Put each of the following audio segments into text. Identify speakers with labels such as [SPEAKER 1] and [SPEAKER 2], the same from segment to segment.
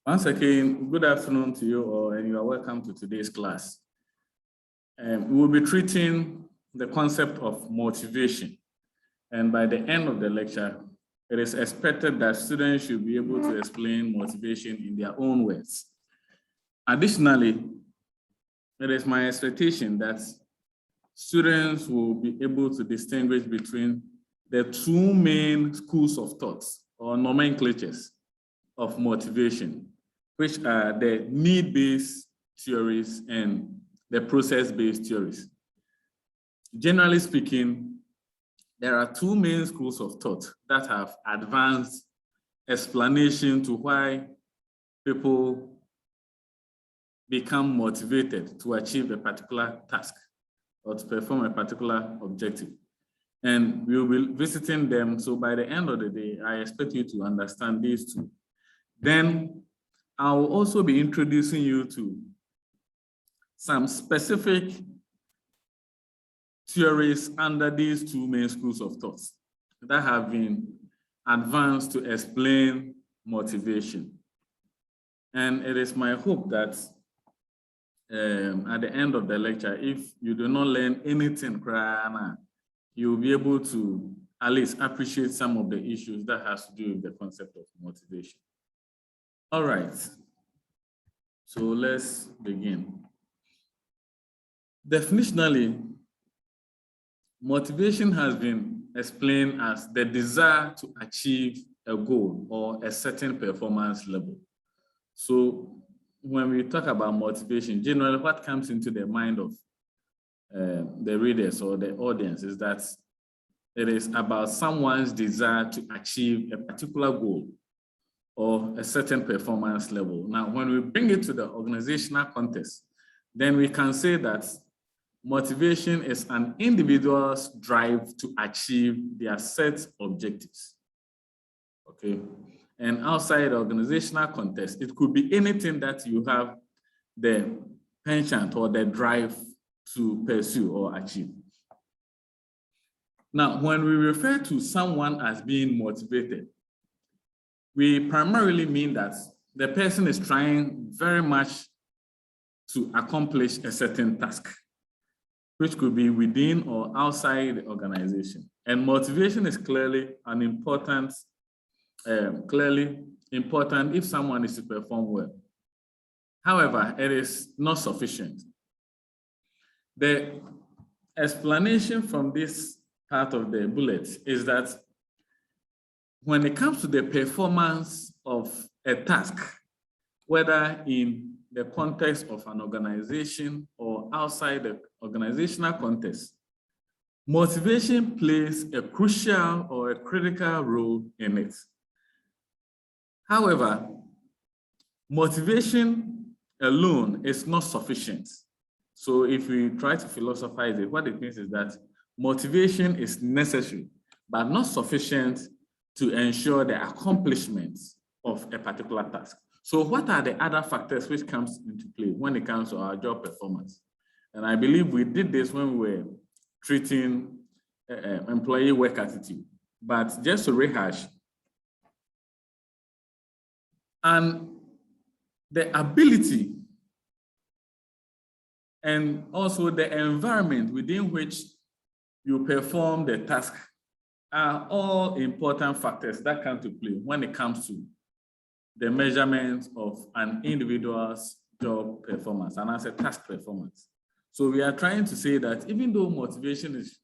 [SPEAKER 1] Once again, good afternoon to you all, and you are welcome to today's class. We will be treating the concept of motivation. And by the end of the lecture, it is expected that students should be able to explain motivation in their own words. Additionally, it is my expectation that students will be able to distinguish between the two main schools of thoughts or nomenclatures of motivation, which are the need-based theories and the process-based theories. Generally speaking, there are two main schools of thought that have advanced explanation to why people become motivated to achieve a particular task or to perform a particular objective. And we will be visiting them. So by the end of the day, I expect you to understand these two. Then I will also be introducing you to some specific theories under these two main schools of thought that have been advanced to explain motivation. And it is my hope that at the end of the lecture, if you do not learn anything, you will be able to at least appreciate some of the issues that has to do with the concept of motivation. All right, so let's begin. Definitionally, motivation has been explained as the desire to achieve a goal or a certain performance level. So when we talk about motivation, generally what comes into the mind of the readers or the audience is that it is about someone's desire to achieve a particular goal or a certain performance level. Now, when we bring it to the organizational context, then we can say that motivation is an individual's drive to achieve their set objectives, okay? And outside the organizational context, it could be anything that you have the penchant or the drive to pursue or achieve. Now, when we refer to someone as being motivated, we primarily mean that the person is trying very much to accomplish a certain task, which could be within or outside the organization. And motivation is clearly an important, if someone is to perform well. However, it is not sufficient. The explanation from this part of the bullet is that when it comes to the performance of a task, whether in the context of an organization or outside the organizational context, motivation plays a crucial or a critical role in it. However, motivation alone is not sufficient. So if we try to philosophize it, what it means is that motivation is necessary, but not sufficient to ensure the accomplishment of a particular task. So what are the other factors which comes into play when it comes to our job performance? And I believe we did this when we were treating employee work attitude. But just to rehash, and the ability and also the environment within which you perform the task are all important factors that come to play when it comes to the measurement of an individual's job performance and as a task performance. So we are trying to say that even though motivation is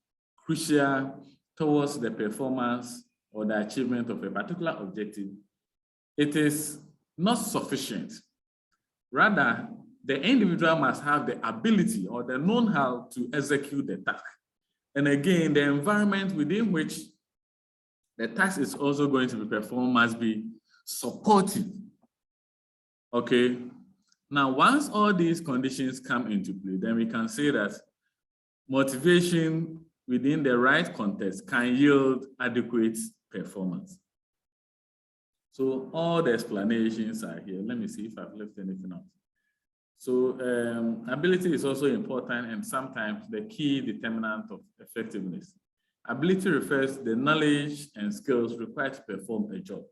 [SPEAKER 1] crucial towards the performance or the achievement of a particular objective, it is not sufficient. Rather, the individual must have the ability or the know-how to execute the task. And again, the environment within which the task is also going to be performed must be supportive. Okay. Now, once all these conditions come into play, then we can say that motivation within the right context can yield adequate performance. So all the explanations are here. Let me see if I've left anything out. So ability is also important and sometimes the key determinant of effectiveness. Ability refers to the knowledge and skills required to perform a job.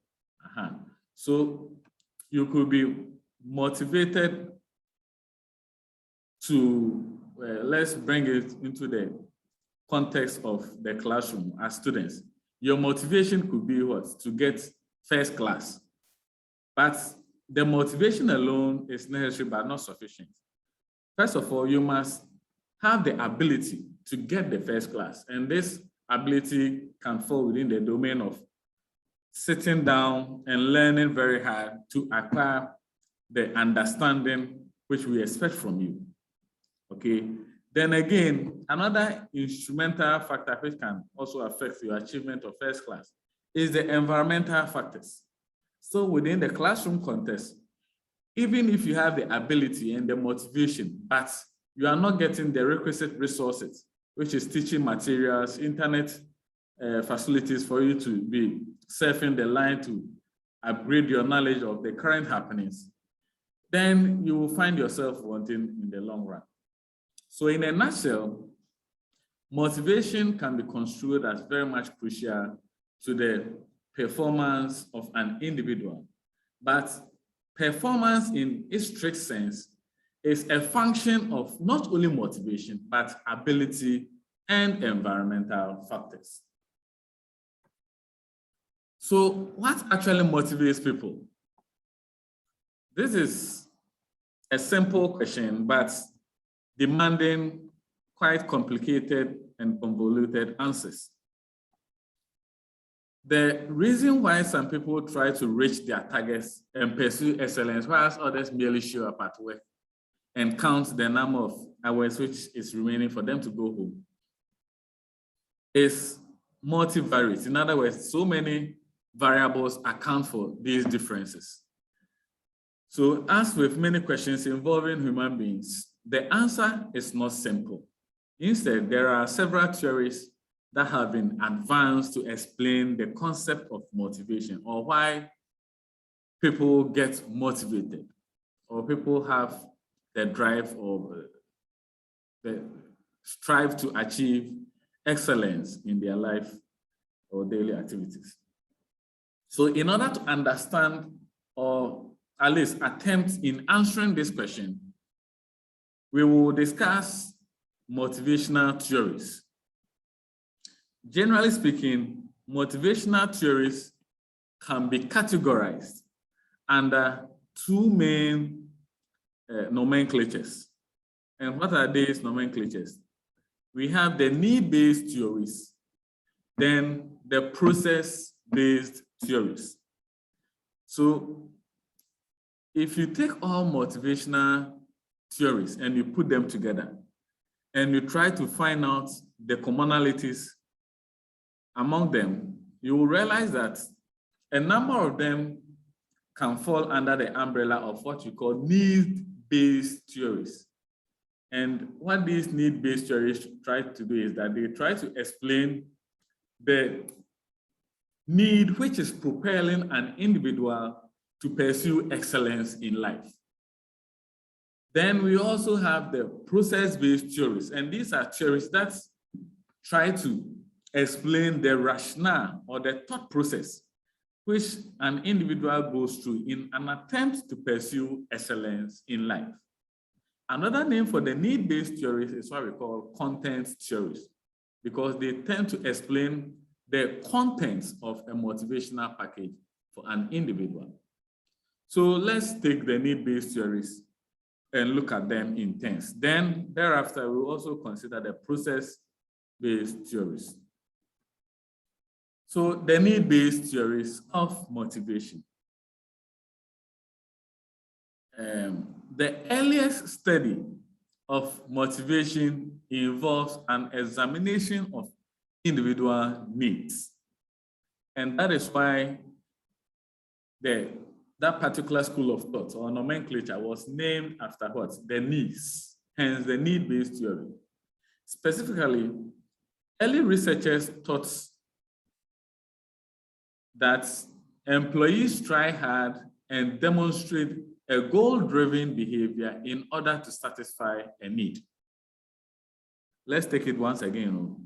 [SPEAKER 1] So you could be motivated to, let's bring it into the context of the classroom as students. Your motivation could be what? To get first class. But the motivation alone is necessary but not sufficient. First of all, you must have the ability to get the first class. And this ability can fall within the domain of sitting down and learning very hard to acquire the understanding which we expect from you. Okay. Then again, another instrumental factor which can also affect your achievement of first class is the environmental factors. So within the classroom context, even if you have the ability and the motivation, but you are not getting the requisite resources, which is teaching materials, internet facilities for you to be surfing the line to upgrade your knowledge of the current happenings, then you will find yourself wanting in the long run. So in a nutshell, motivation can be construed as very much crucial to the performance of an individual. But performance in its strict sense is a function of not only motivation, but ability and environmental factors. So what actually motivates people? This is a simple question, but demanding quite complicated and convoluted answers. The reason why some people try to reach their targets and pursue excellence, whilst others merely show up at work and count the number of hours which is remaining for them to go home, is multivariate. In other words, so many variables account for these differences. So as with many questions involving human beings, the answer is not simple. Instead, there are several theories that have been advanced to explain the concept of motivation, or why people get motivated, or people have the drive or the strive to achieve excellence in their life or daily activities. So in order to understand, or at least attempt in answering this question, we will discuss motivational theories. Generally speaking, motivational theories can be categorized under two main nomenclatures. And what are these nomenclatures? We have the need-based theories, then the process-based theories. So if you take all motivational theories and you put them together and you try to find out the commonalities among them, you will realize that a number of them can fall under the umbrella of what you call need-based theories. And what these need-based theories try to do is that they try to explain the need which is propelling an individual to pursue excellence in life. Then we also have the process-based theories, and these are theories that try to explain the rationale or the thought process which an individual goes through in an attempt to pursue excellence in life. Another name for the need-based theories is what we call content theories, because they tend to explain the contents of a motivational package for an individual. So let's take the need-based theories and look at them in turns. Then thereafter, we'll also consider the process-based theories. So the need-based theories of motivation. The earliest study of motivation involves an examination of individual needs. And that is why that particular school of thought or nomenclature was named after what? The needs, hence the need-based theory. Specifically, early researchers thought that employees try hard and demonstrate a goal-driven behavior in order to satisfy a need. Let's take it once again.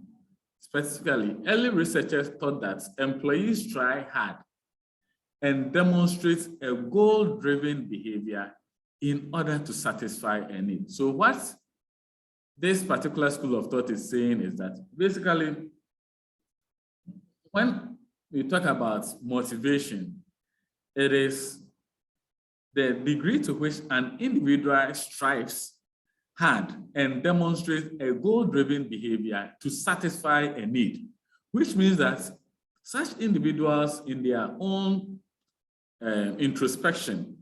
[SPEAKER 1] Specifically, early researchers thought that employees try hard and demonstrates a goal-driven behavior in order to satisfy a need. So what this particular school of thought is saying is that basically, when we talk about motivation, it is the degree to which an individual strives hard and demonstrates a goal-driven behavior to satisfy a need, which means that such individuals in their own introspection,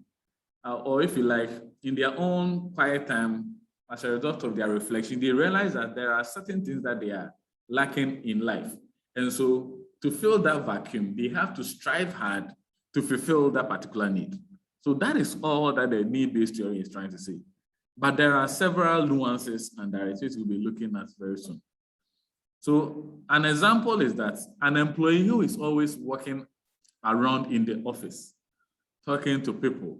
[SPEAKER 1] or if you like, in their own quiet time, as a result of their reflection, they realize that there are certain things that they are lacking in life. And so to fill that vacuum, they have to strive hard to fulfill that particular need. So that is all that the need-based theory is trying to say. But there are several nuances and directives we'll be looking at very soon. So an example is that an employee who is always walking around in the office, talking to people,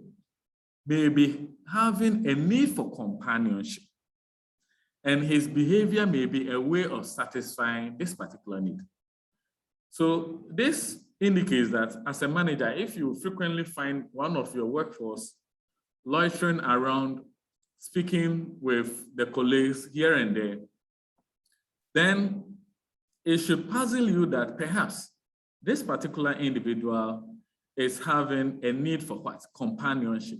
[SPEAKER 1] may be having a need for companionship. And his behavior may be a way of satisfying this particular need. So this indicates that as a manager, if you frequently find one of your workforce loitering around, speaking with the colleagues here and there, then it should puzzle you that perhaps this particular individual is having a need for what? Companionship.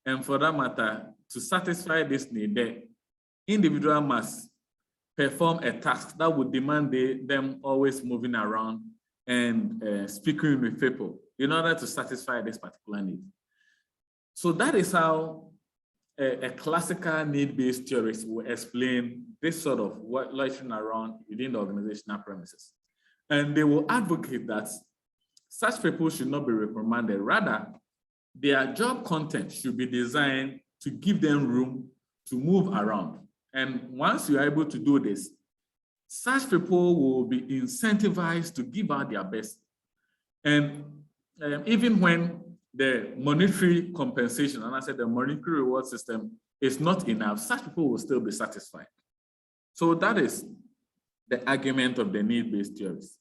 [SPEAKER 1] And for that matter, to satisfy this need, the individual must perform a task that would demand them always moving around and speaking with people in order to satisfy this particular need. So that is how a classical need-based theorist will explain this sort of loitering around within the organizational premises. And they will advocate that such people should not be reprimanded. Rather, their job content should be designed to give them room to move around. And once you are able to do this, such people will be incentivized to give out their best. And even when the monetary compensation, and I said the monetary reward system is not enough, such people will still be satisfied. So that is the argument of the need-based theories.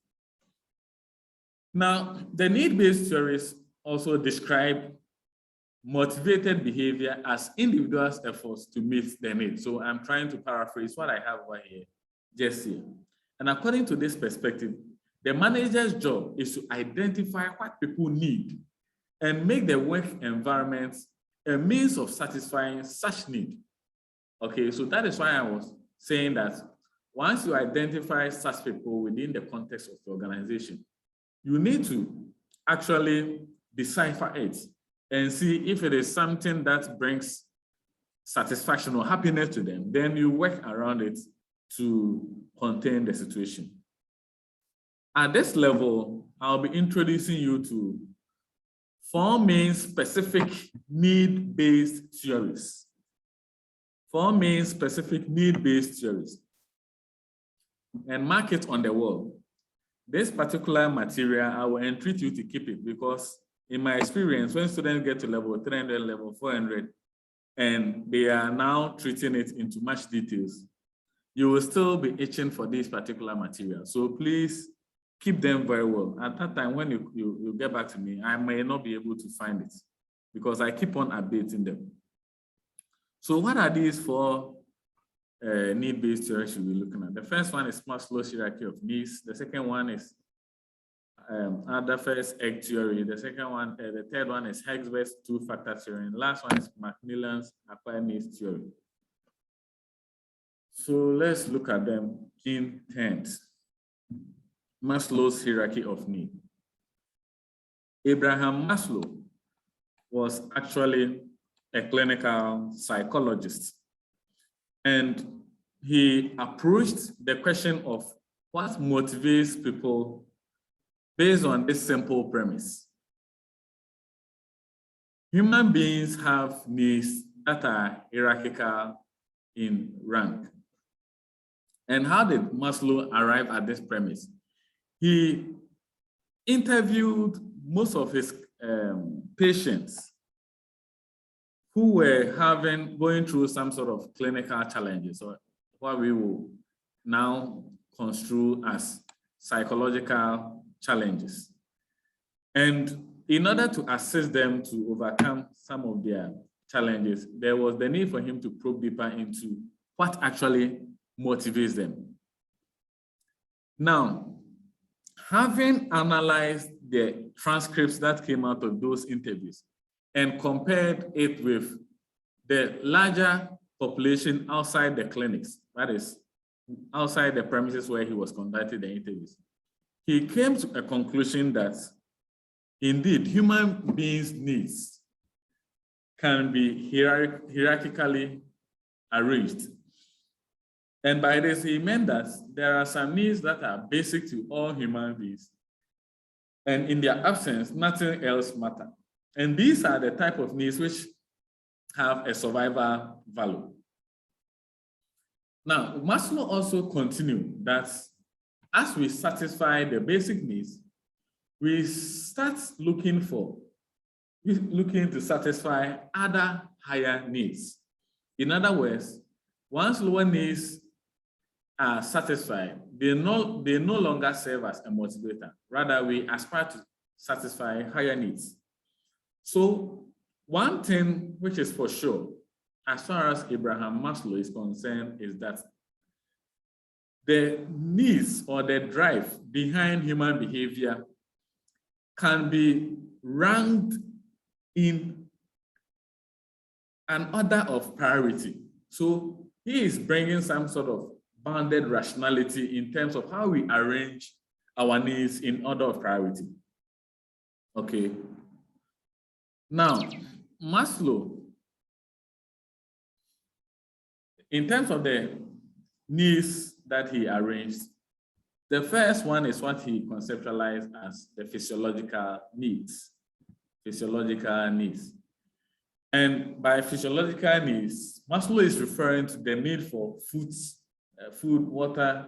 [SPEAKER 1] Now, the need-based theories also describe motivated behavior as individuals' efforts to meet their needs. So I'm trying to paraphrase what I have over here, just here. And according to this perspective, the manager's job is to identify what people need and make the work environment a means of satisfying such need. Okay, so that is why I was saying that once you identify such people within the context of the organization, you need to actually decipher it and see if it is something that brings satisfaction or happiness to them. Then you work around it to contain the situation. At this level, I'll be introducing you to 4 main specific need-based theories. 4 main specific need-based theories. And mark it on the wall. This particular material, I will entreat you to keep it because in my experience, when students get to level 300, level 400, and they are now treating it into much details, you will still be itching for this particular material. So please keep them very well. At that time, when you get back to me, I may not be able to find it because I keep on updating them. So what are these 4 need-based theories we'll be looking at? The first one is Maslow's hierarchy of needs. The second one is Adler's egg theory. The third one is Hertzberg's 2-factor theory. And the last one is Macmillan's acquired needs theory. So let's look at them in turns. Maslow's hierarchy of need. Abraham Maslow was actually a clinical psychologist. And he approached the question of what motivates people based on this simple premise. Human beings have needs that are hierarchical in rank. And how did Maslow arrive at this premise? He interviewed most of his patients who were going through some sort of clinical challenges, or what we will now construe as psychological challenges. And in order to assist them to overcome some of their challenges, there was the need for him to probe deeper into what actually motivates them. Now, having analyzed the transcripts that came out of those interviews and compared it with the larger population outside the clinics, that is, outside the premises where he was conducting the interviews, he came to a conclusion that indeed human beings' needs can be hierarchically arranged. And by this, he meant that there are some needs that are basic to all human beings. And in their absence, nothing else matters. And these are the type of needs which have a survival value. Now, Maslow also continued that as we satisfy the basic needs, we start looking to satisfy other higher needs. In other words, once lower needs are satisfied, they no longer serve as a motivator. Rather, we aspire to satisfy higher needs. So one thing which is for sure, as far as Abraham Maslow is concerned, is that the needs or the drive behind human behavior can be ranked in an order of priority. So he is bringing some sort of bounded rationality in terms of how we arrange our needs in order of priority. Okay. Now, Maslow, in terms of the needs that he arranged, the first one is what he conceptualized as the physiological needs. Physiological needs. And by physiological needs, Maslow is referring to the need for food, water,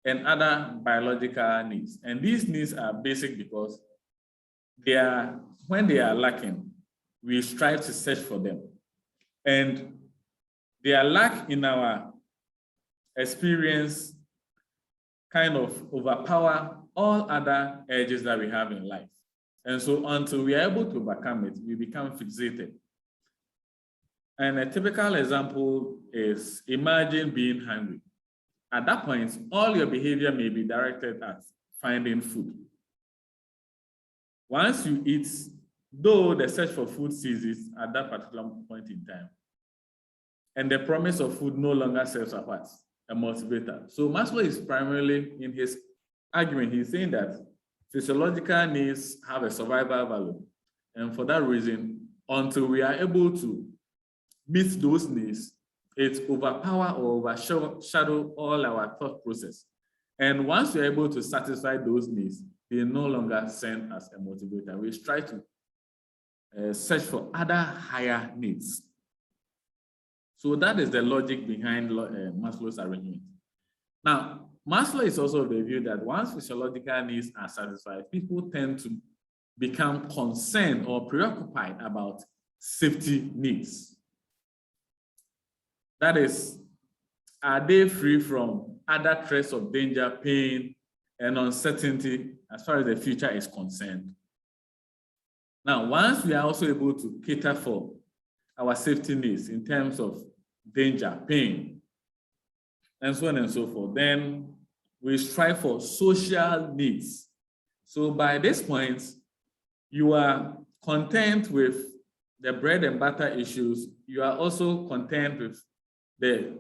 [SPEAKER 1] and other biological needs. And these needs are basic because when they are lacking, we strive to search for them. And their lack in our experience kind of overpower all other urges that we have in life. And so until we are able to overcome it, we become fixated. And a typical example is imagine being hungry. At that point, all your behavior may be directed at finding food. Once you eat, though the search for food ceases at that particular point in time, and the promise of food no longer serves as what? A motivator. So Maslow is primarily, in his argument, he's saying that physiological needs have a survival value. And for that reason, until we are able to meet those needs, it overpower or overshadow all our thought process. And once we're able to satisfy those needs, they no longer serve as a motivator. We try to search for other higher needs. So that is the logic behind Maslow's arrangement. Now, Maslow is also of the view that once physiological needs are satisfied, people tend to become concerned or preoccupied about safety needs. That is, are they free from other threats of danger, pain, and uncertainty as far as the future is concerned? Now, once we are also able to cater for our safety needs in terms of danger, pain, and so on and so forth, then we strive for social needs. So by this point, you are content with the bread and butter issues. You are also content with the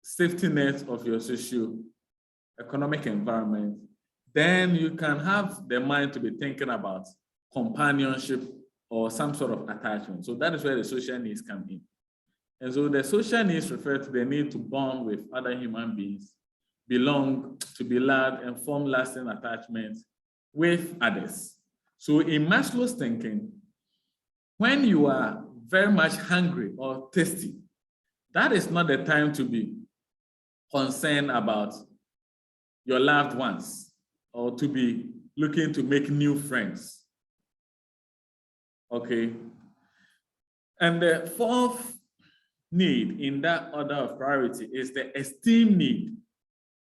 [SPEAKER 1] safety net of your socio-economic environment. Then you can have the mind to be thinking about companionship or some sort of attachment. So that is where the social needs come in. And so the social needs refer to the need to bond with other human beings, belong, to be loved, and form lasting attachments with others. So in Maslow's thinking, when you are very much hungry or thirsty, that is not the time to be concerned about your loved ones or to be looking to make new friends. Okay. And the fourth need in that order of priority is the esteem need.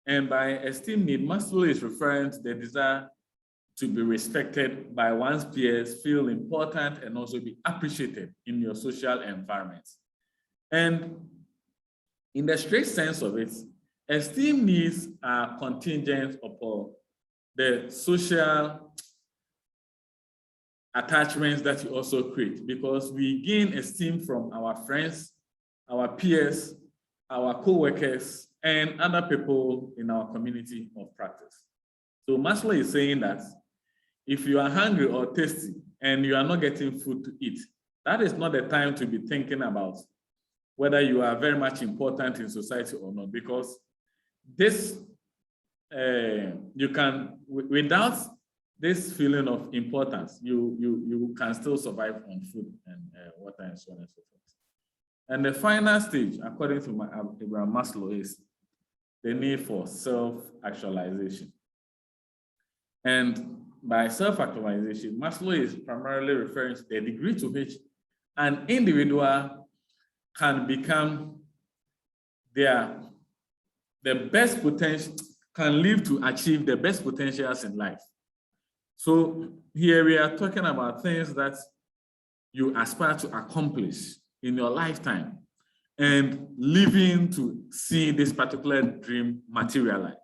[SPEAKER 1] And by esteem need, Maslow is referring to the desire to be respected by one's peers, feel important, and also be appreciated in your social environment. And in the strict sense of it, esteem needs are contingent upon the social attachments that you also create, because we gain esteem from our friends, our peers, our co-workers, and other people in our community of practice. So Maslow is saying that if you are hungry or thirsty and you are not getting food to eat, that is not the time to be thinking about whether you are very much important in society or not, because this, you can, without this feeling of importance, you can still survive on food and water and so on and so forth. And the final stage, according to Abraham Maslow, is the need for self-actualization. And by self-actualization, Maslow is primarily referring to the degree to which an individual can become the best potential, can live to achieve the best potentials in life. So here we are talking about things that you aspire to accomplish in your lifetime and living to see this particular dream materialize.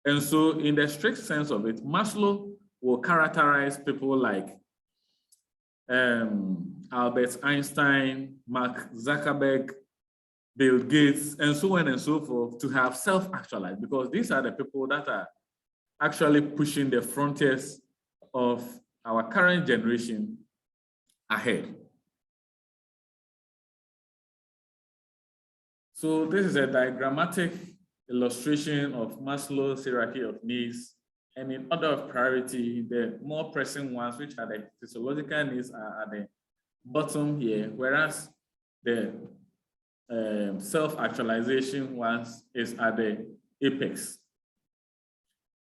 [SPEAKER 1] And so in the strict sense of it, Maslow will characterize people like Albert Einstein, Mark Zuckerberg, Bill Gates, and so on and so forth, to have self-actualized, because these are the people that are actually pushing the frontiers of our current generation ahead. So this is a diagrammatic illustration of Maslow's hierarchy of needs, and in order of priority, the more pressing ones, which are the physiological needs, are at the bottom here, whereas the self-actualization ones is at the apex.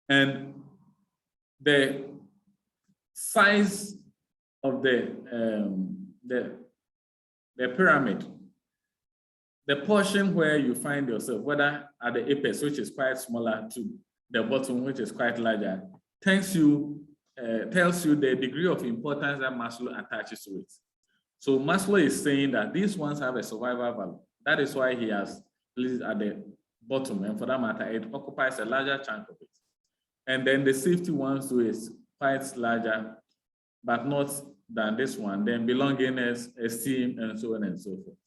[SPEAKER 1] And the size of the pyramid, the portion where you find yourself, whether at the apex, which is quite smaller, to the bottom, which is quite larger, tells you the degree of importance that Maslow attaches to it. So Maslow is saying that these ones have a survival value. That is why he has placed it at the bottom, and for that matter, it occupies a larger chunk of it. And then the safety ones too is quite larger, but not than this one. Then belongingness, esteem, and so on and so forth.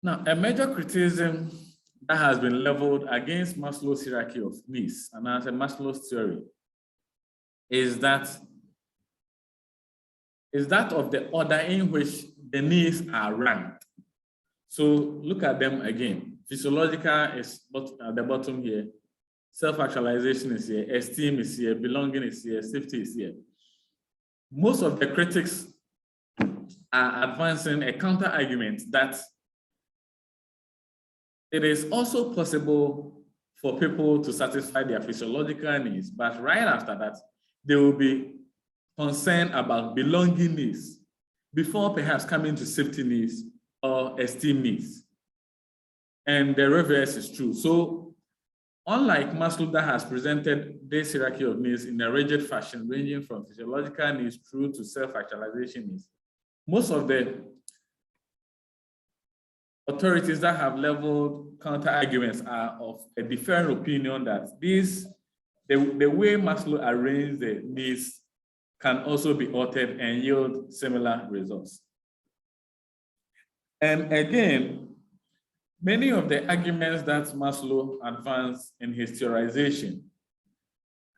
[SPEAKER 1] Now, a major criticism that has been leveled against Maslow's hierarchy of needs, and as a Maslow's theory, is that of the order in which the needs are ranked. So look at them again. Physiological is at the bottom here. Self-actualization is here. Esteem is here. Belonging is here. Safety is here. Most of the critics are advancing a counter-argument that it is also possible for people to satisfy their physiological needs, but right after that, they will be concerned about belonging needs before perhaps coming to safety needs or esteem needs. And the reverse is true. So unlike Maslow, that has presented this hierarchy of needs in a rigid fashion, ranging from physiological needs through to self-actualization needs, most of the authorities that have leveled counter-arguments are of a different opinion that the way Maslow arranged the needs can also be altered and yield similar results. And again, many of the arguments that Maslow advanced in his theorization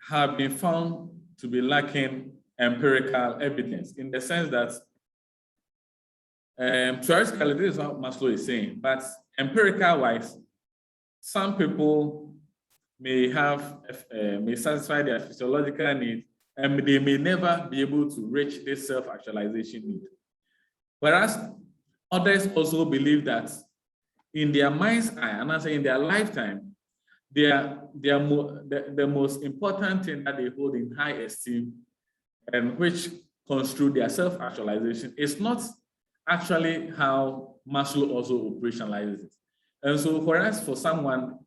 [SPEAKER 1] have been found to be lacking empirical evidence, in the sense that theoretically, this is what Maslow is saying, but empirical-wise, some people may satisfy their physiological needs, and they may never be able to reach this self-actualization need. Whereas others also believe that in their mind's eye, and I say in their lifetime, the most important thing that they hold in high esteem, and which construe their self-actualization, is not actually how Maslow also operationalizes it. And so whereas for someone,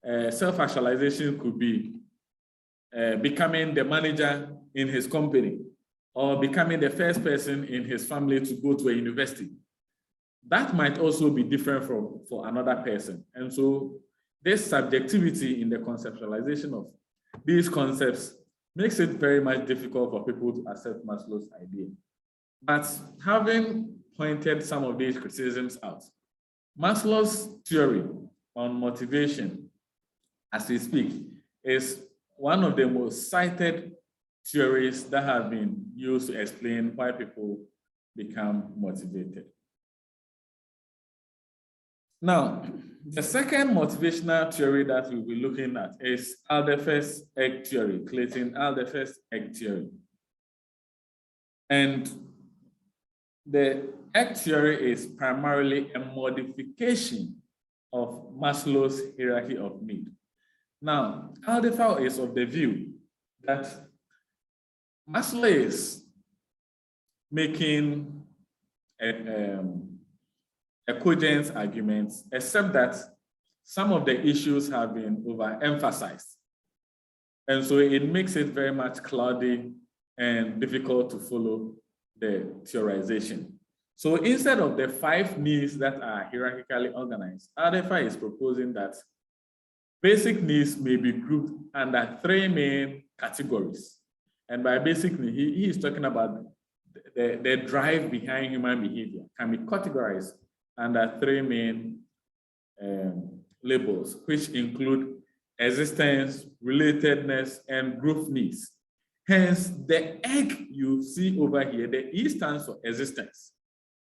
[SPEAKER 1] self-actualization could be becoming the manager in his company or becoming the first person in his family to go to a university. That might also be different for another person. And so this subjectivity in the conceptualization of these concepts makes it very much difficult for people to accept Maslow's idea. But having pointed some of these criticisms out, Maslow's theory on motivation, as we speak, is one of the most cited theories that have been used to explain why people become motivated. Now, the second motivational theory that we'll be looking at is Alderfer's egg theory, Clayton Alderfer's egg theory. And the egg theory is primarily a modification of Maslow's hierarchy of need. Now, Alderfer is of the view that Maslow is making a cogent argument, except that some of the issues have been overemphasized. And so it makes it very much cloudy and difficult to follow the theorization. So instead of the 5 needs that are hierarchically organized, Alderfer is proposing that basic needs may be grouped under 3 main categories. And by basic need, he is talking about the drive behind human behavior can be categorized under 3 main labels, which include existence, relatedness, and growth needs. Hence, the egg you see over here, the E stands for existence,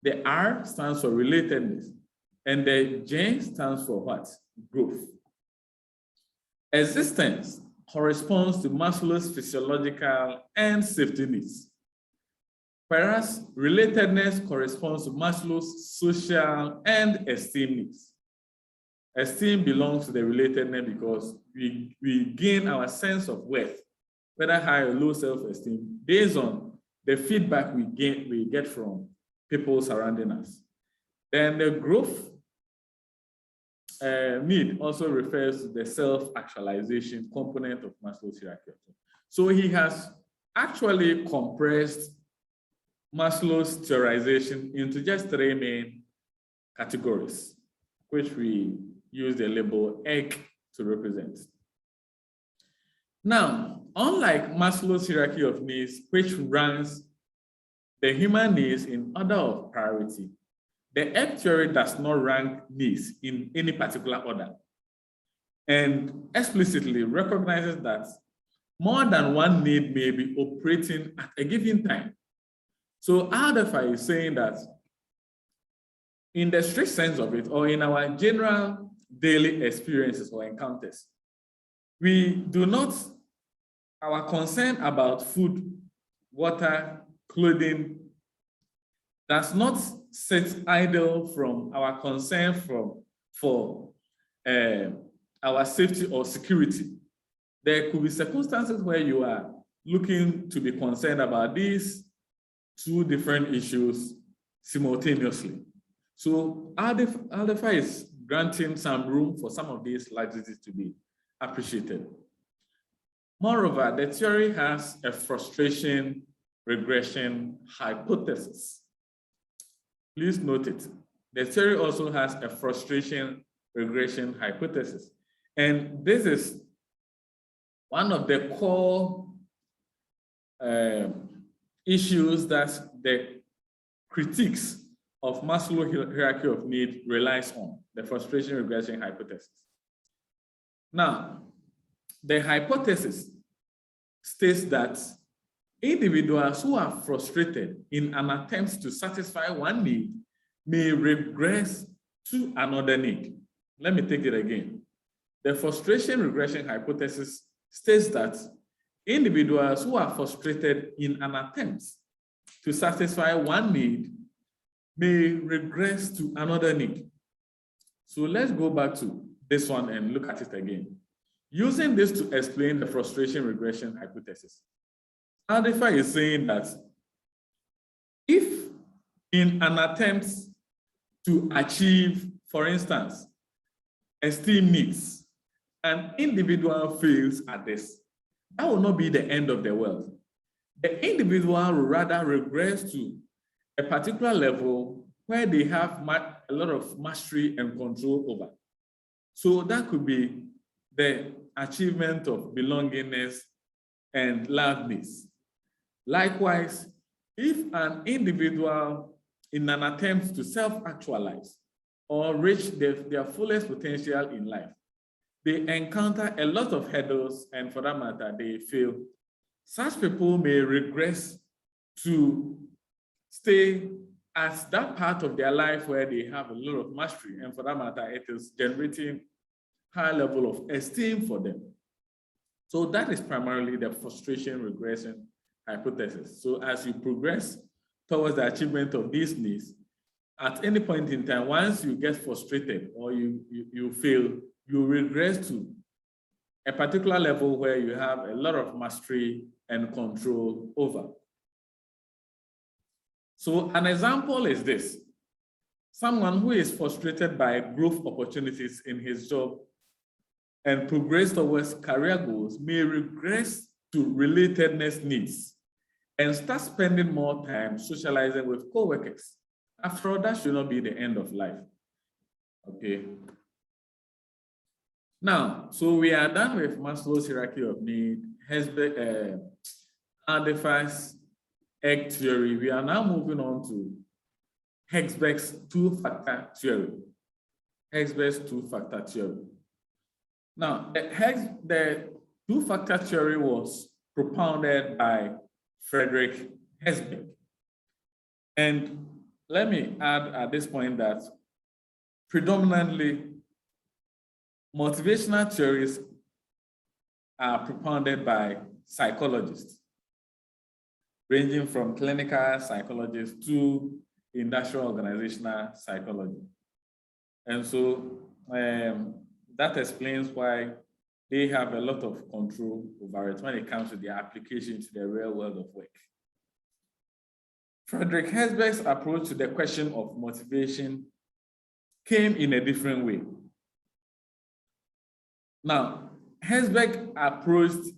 [SPEAKER 1] the R stands for relatedness, and the J stands for what? Growth. Existence corresponds to Maslow's physiological and safety needs, whereas relatedness corresponds to Maslow's social and esteem needs. Esteem belongs to the relatedness because we gain our sense of worth, whether high or low self-esteem, based on the feedback we get from people surrounding us. Then the growth need also refers to the self-actualization component of Maslow's hierarchy. So he has actually compressed Maslow's theorization into just 3 main categories, which we use the label egg to represent. Now, unlike Maslow's hierarchy of needs, which ranks the human needs in order of priority, the egg theory does not rank needs in any particular order and explicitly recognizes that more than one need may be operating at a given time. So Alderfer is saying that in the strict sense of it, or in our general daily experiences or encounters, we do not, our concern about food, water, clothing does not sit idle from our concern for our safety or security. There could be circumstances where you are looking to be concerned about these 2 different issues simultaneously. So Alderfer is granting some room for some of these laxities to be appreciated. Moreover, the theory has a frustration regression hypothesis. Please note it. The theory also has a frustration regression hypothesis. And this is one of the core issues that the critiques of Maslow's hierarchy of need relies on, the frustration regression hypothesis. Now, the hypothesis states that individuals who are frustrated in an attempt to satisfy one need may regress to another need. Let me take it again. The frustration regression hypothesis states that individuals who are frustrated in an attempt to satisfy one need may regress to another need. So let's go back to this one and look at it again. Using this to explain the frustration regression hypothesis, Alderfer is saying that if in an attempt to achieve, for instance, esteem needs, an individual fails at this, that will not be the end of the world. The individual will rather regress to a particular level where they have a lot of mastery and control over. So that could be the achievement of belongingness and loudness. Likewise, if an individual in an attempt to self-actualize or reach their fullest potential in life, they encounter a lot of hurdles, and for that matter, they fail. Such people may regress to stay at that part of their life where they have a lot of mastery, and for that matter, it is generating high level of esteem for them. So that is primarily the frustration regression hypothesis. So as you progress towards the achievement of these needs, at any point in time, once you get frustrated or you fail, you regress to a particular level where you have a lot of mastery and control over. So an example is this: someone who is frustrated by growth opportunities in his job and progress towards career goals may regress to relatedness needs and start spending more time socializing with co-workers. After all, that should not be the end of life. Okay. Now, so we are done with Maslow's hierarchy of need, Ardeffer's egg theory. We are now moving on to Herzberg's two-factor theory. Herzberg's two-factor theory. Now, the two-factor theory was propounded by Friedrich Herzberg. And let me add at this point that predominantly motivational theories are propounded by psychologists, ranging from clinical psychologists to industrial organizational psychology. And so that explains why they have a lot of control over it when it comes to the application to the real world of work. Friedrich Herzberg's approach to the question of motivation came in a different way. Now, Herzberg approached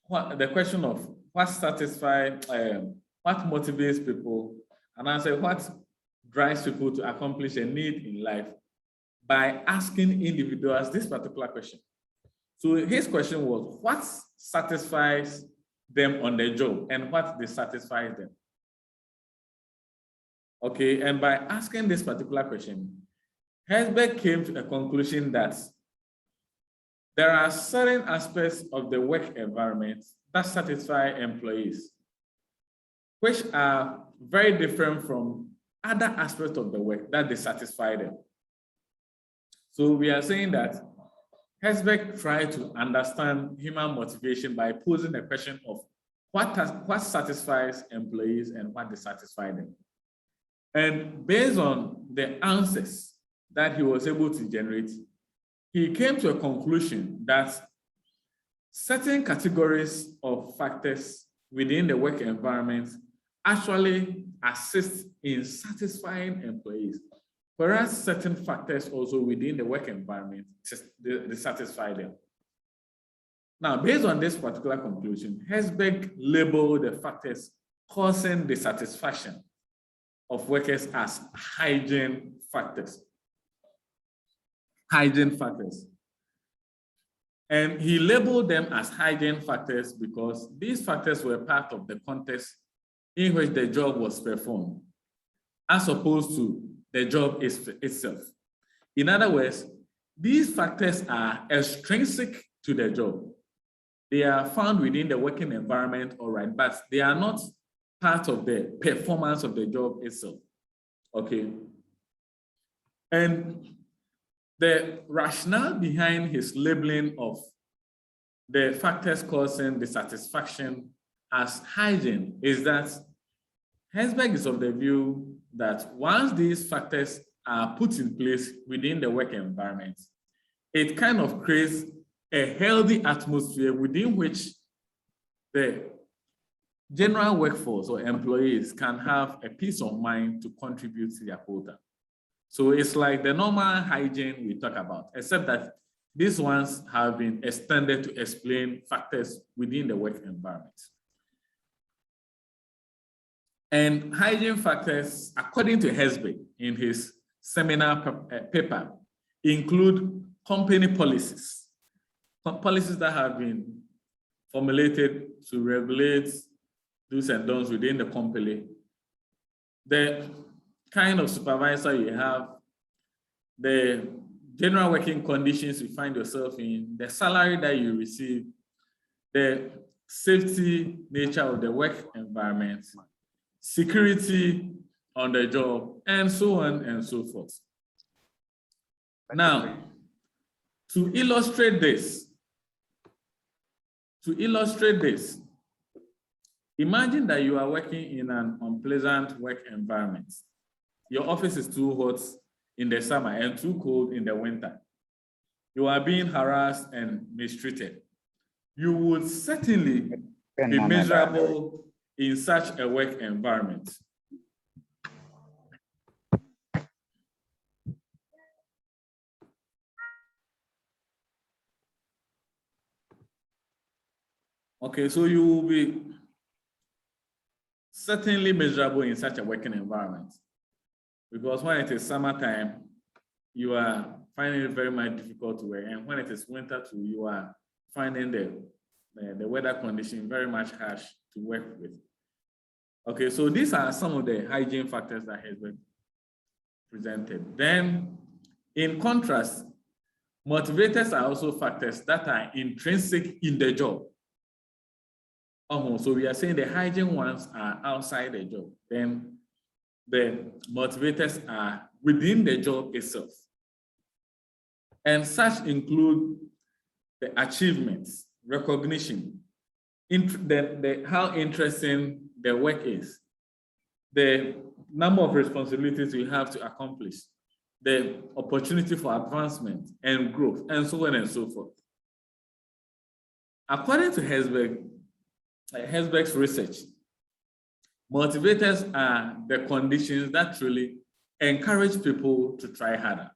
[SPEAKER 1] the question of what satisfies, what motivates people, and I said what drives people to accomplish a need in life by asking individuals this particular question. So his question was, what satisfies them on their job and what dissatisfies them? Okay, and by asking this particular question, Herzberg came to a conclusion that there are certain aspects of the work environment that satisfy employees, which are very different from other aspects of the work that dissatisfy them. So we are saying that Herzberg tried to understand human motivation by posing the question of what satisfies employees and what dissatisfies them. And based on the answers that he was able to generate, he came to a conclusion that certain categories of factors within the work environment actually assist in satisfying employees, whereas certain factors also within the work environment dissatisfy them. Now, based on this particular conclusion, Herzberg labeled the factors causing dissatisfaction of workers as hygiene factors. Hygiene factors. And he labeled them as hygiene factors because these factors were part of the context in which the job was performed, as opposed to the job itself. In other words, these factors are extrinsic to the job. They are found within the working environment, all right, but they are not part of the performance of the job itself, okay? And the rationale behind his labeling of the factors causing dissatisfaction as hygiene is that Herzberg is of the view that once these factors are put in place within the work environment, it kind of creates a healthy atmosphere within which the general workforce or employees can have a peace of mind to contribute to their quota. So it's like the normal hygiene we talk about, except that these ones have been extended to explain factors within the work environment. And hygiene factors, according to Herzberg in his seminar paper, include company policies, policies that have been formulated to regulate do's and don'ts within the company, the kind of supervisor you have, the general working conditions you find yourself in, the salary that you receive, the safety nature of the work environment, security on the job, and so on and so forth. Now, to illustrate this, imagine that you are working in an unpleasant work environment. Your office is too hot in the summer and too cold in the winter. You are being harassed and mistreated. You would certainly be miserable in such a work environment. Okay, so you will be certainly miserable in such a working environment, because when it is summertime, you are finding it very much difficult to work, and when it is winter too, you are finding the weather condition very much harsh to work with. Okay, so these are some of the hygiene factors that has been presented. Then, in contrast, motivators are also factors that are intrinsic in the job. So we are saying the hygiene ones are outside the job. Then the motivators are within the job itself. And such include the achievements, recognition, how interesting the work is, the number of responsibilities you have to accomplish, the opportunity for advancement and growth, and so on and so forth. According to Herzberg's research, motivators are the conditions that really encourage people to try harder.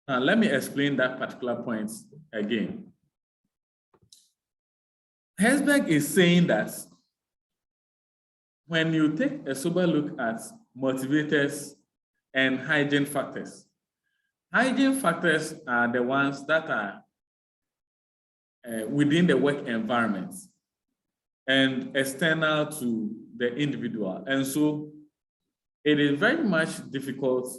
[SPEAKER 1] Now, let me explain that particular point again. Herzberg is saying that when you take a sober look at motivators and hygiene factors are the ones that are within the work environment and external to the individual. And so it is very much difficult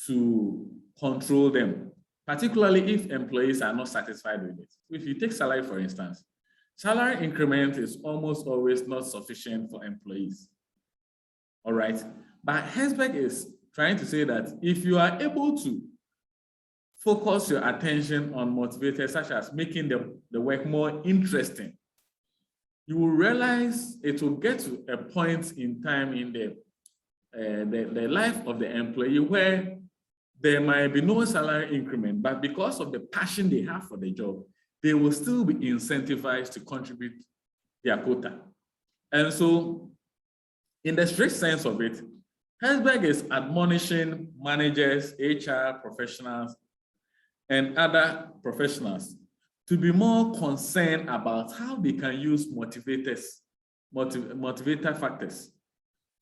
[SPEAKER 1] to control them, particularly if employees are not satisfied with it. If you take salary, for instance, salary increment is almost always not sufficient for employees. All right. But Herzberg is trying to say that if you are able to focus your attention on motivators such as making the work more interesting, you will realize it will get to a point in time in the life of the employee where there might be no salary increment, but because of the passion they have for the job, they will still be incentivized to contribute their quota. And so, in the strict sense of it, Herzberg is admonishing managers, HR professionals, and other professionals to be more concerned about how they can use motivator factors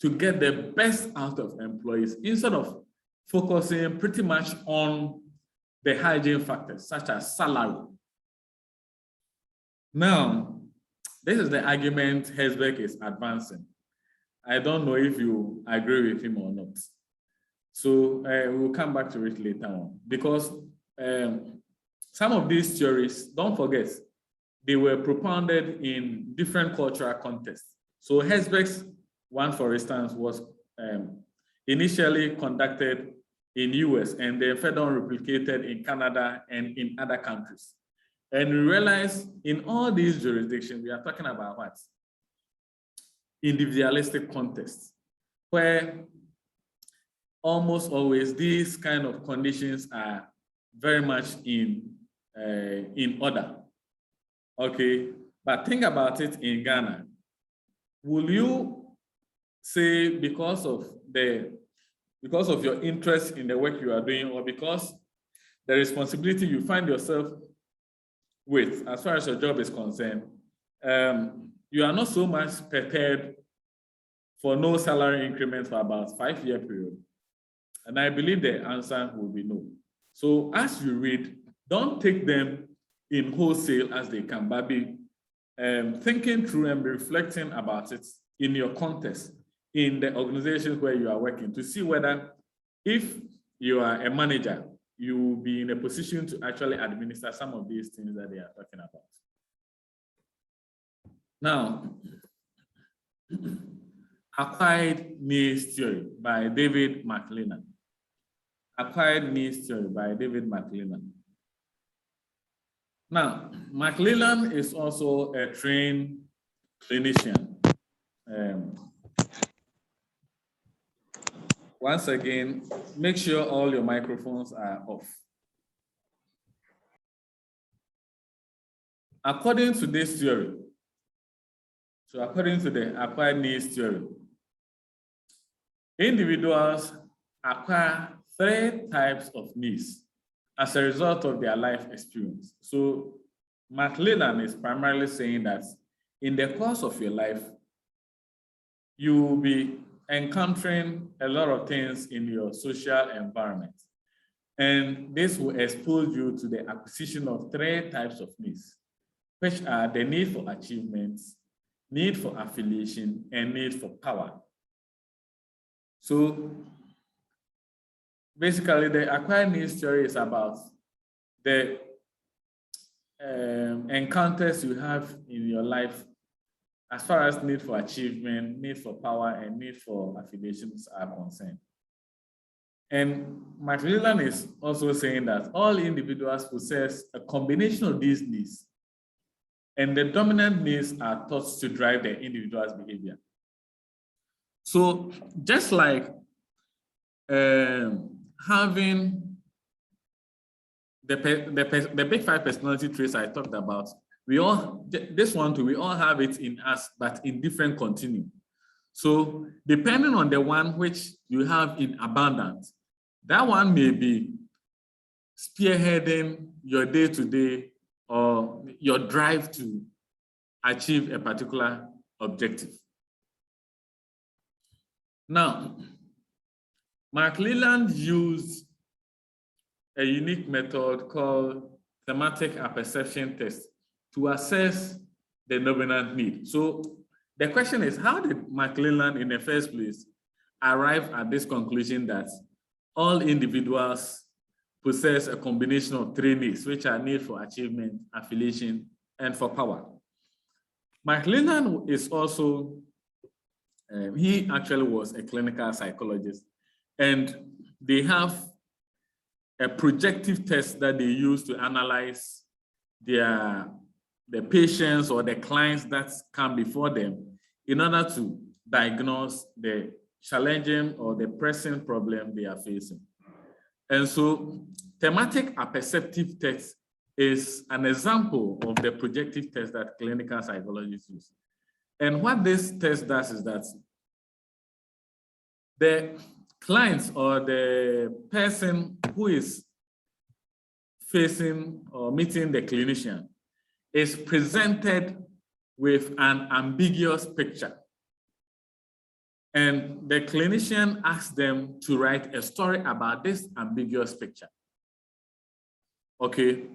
[SPEAKER 1] to get the best out of employees instead of focusing pretty much on the hygiene factors such as salary. Now, this is the argument Herzberg is advancing. I don't know if you agree with him or not. So we'll come back to it later on, because some of these theories, don't forget, they were propounded in different cultural contexts. So Herzberg's one, for instance, was initially conducted in US and then further on replicated in Canada and in other countries. And we realize in all these jurisdictions, we are talking about what? Individualistic contexts, where almost always these kind of conditions are very much in order. Okay, but think about it in Ghana. Will you say because of your interest in the work you are doing, or because the responsibility you find yourself with, as far as your job is concerned, you are not so much prepared for no salary increment for about 5-year period. And I believe the answer will be no. So as you read, don't take them in wholesale as they come, but be thinking through and be reflecting about it in your context, in the organizations where you are working, to see whether if you are a manager, you will be in a position to actually administer some of these things that they are talking about. Now, Acquired Needs Theory by David McLennan. Acquired Needs Theory by David McLennan. Now, McLennan is also a trained clinician. Once again, make sure all your microphones are off. According to this theory, so according to the acquired needs theory, individuals acquire 3 types of needs as a result of their life experience. So McLennan is primarily saying that in the course of your life, you will be encountering a lot of things in your social environment. And this will expose you to the acquisition of 3 types of needs, which are the need for achievements, need for affiliation, and need for power. So basically, the acquired needs theory is about the encounters you have in your life as far as need for achievement, need for power, and need for affiliations are concerned. And McLennan is also saying that all individuals possess a combination of these needs, and the dominant needs are thought to drive the individual's behavior. So just like having the big 5 personality traits I talked about, we all have it in us, but in different continuum. So depending on the one which you have in abundance, that one may be spearheading your day-to-day or your drive to achieve a particular objective. Now, McLennan used a unique method called thematic apperception test to assess the dominant need. So the question is, how did McLennan in the first place arrive at this conclusion that all individuals possess a combination of 3 needs, which are need for achievement, affiliation, and for power? McLennan is also, he actually was a clinical psychologist, and they have a projective test that they use to analyze the patients or the clients that come before them in order to diagnose the challenging or the pressing problem they are facing. And so thematic apperceptive test is an example of the projective test that clinical psychologists use. And what this test does is that the client or the person who is facing or meeting the clinician is presented with an ambiguous picture. And the clinician asks them to write a story about this ambiguous picture. Okay.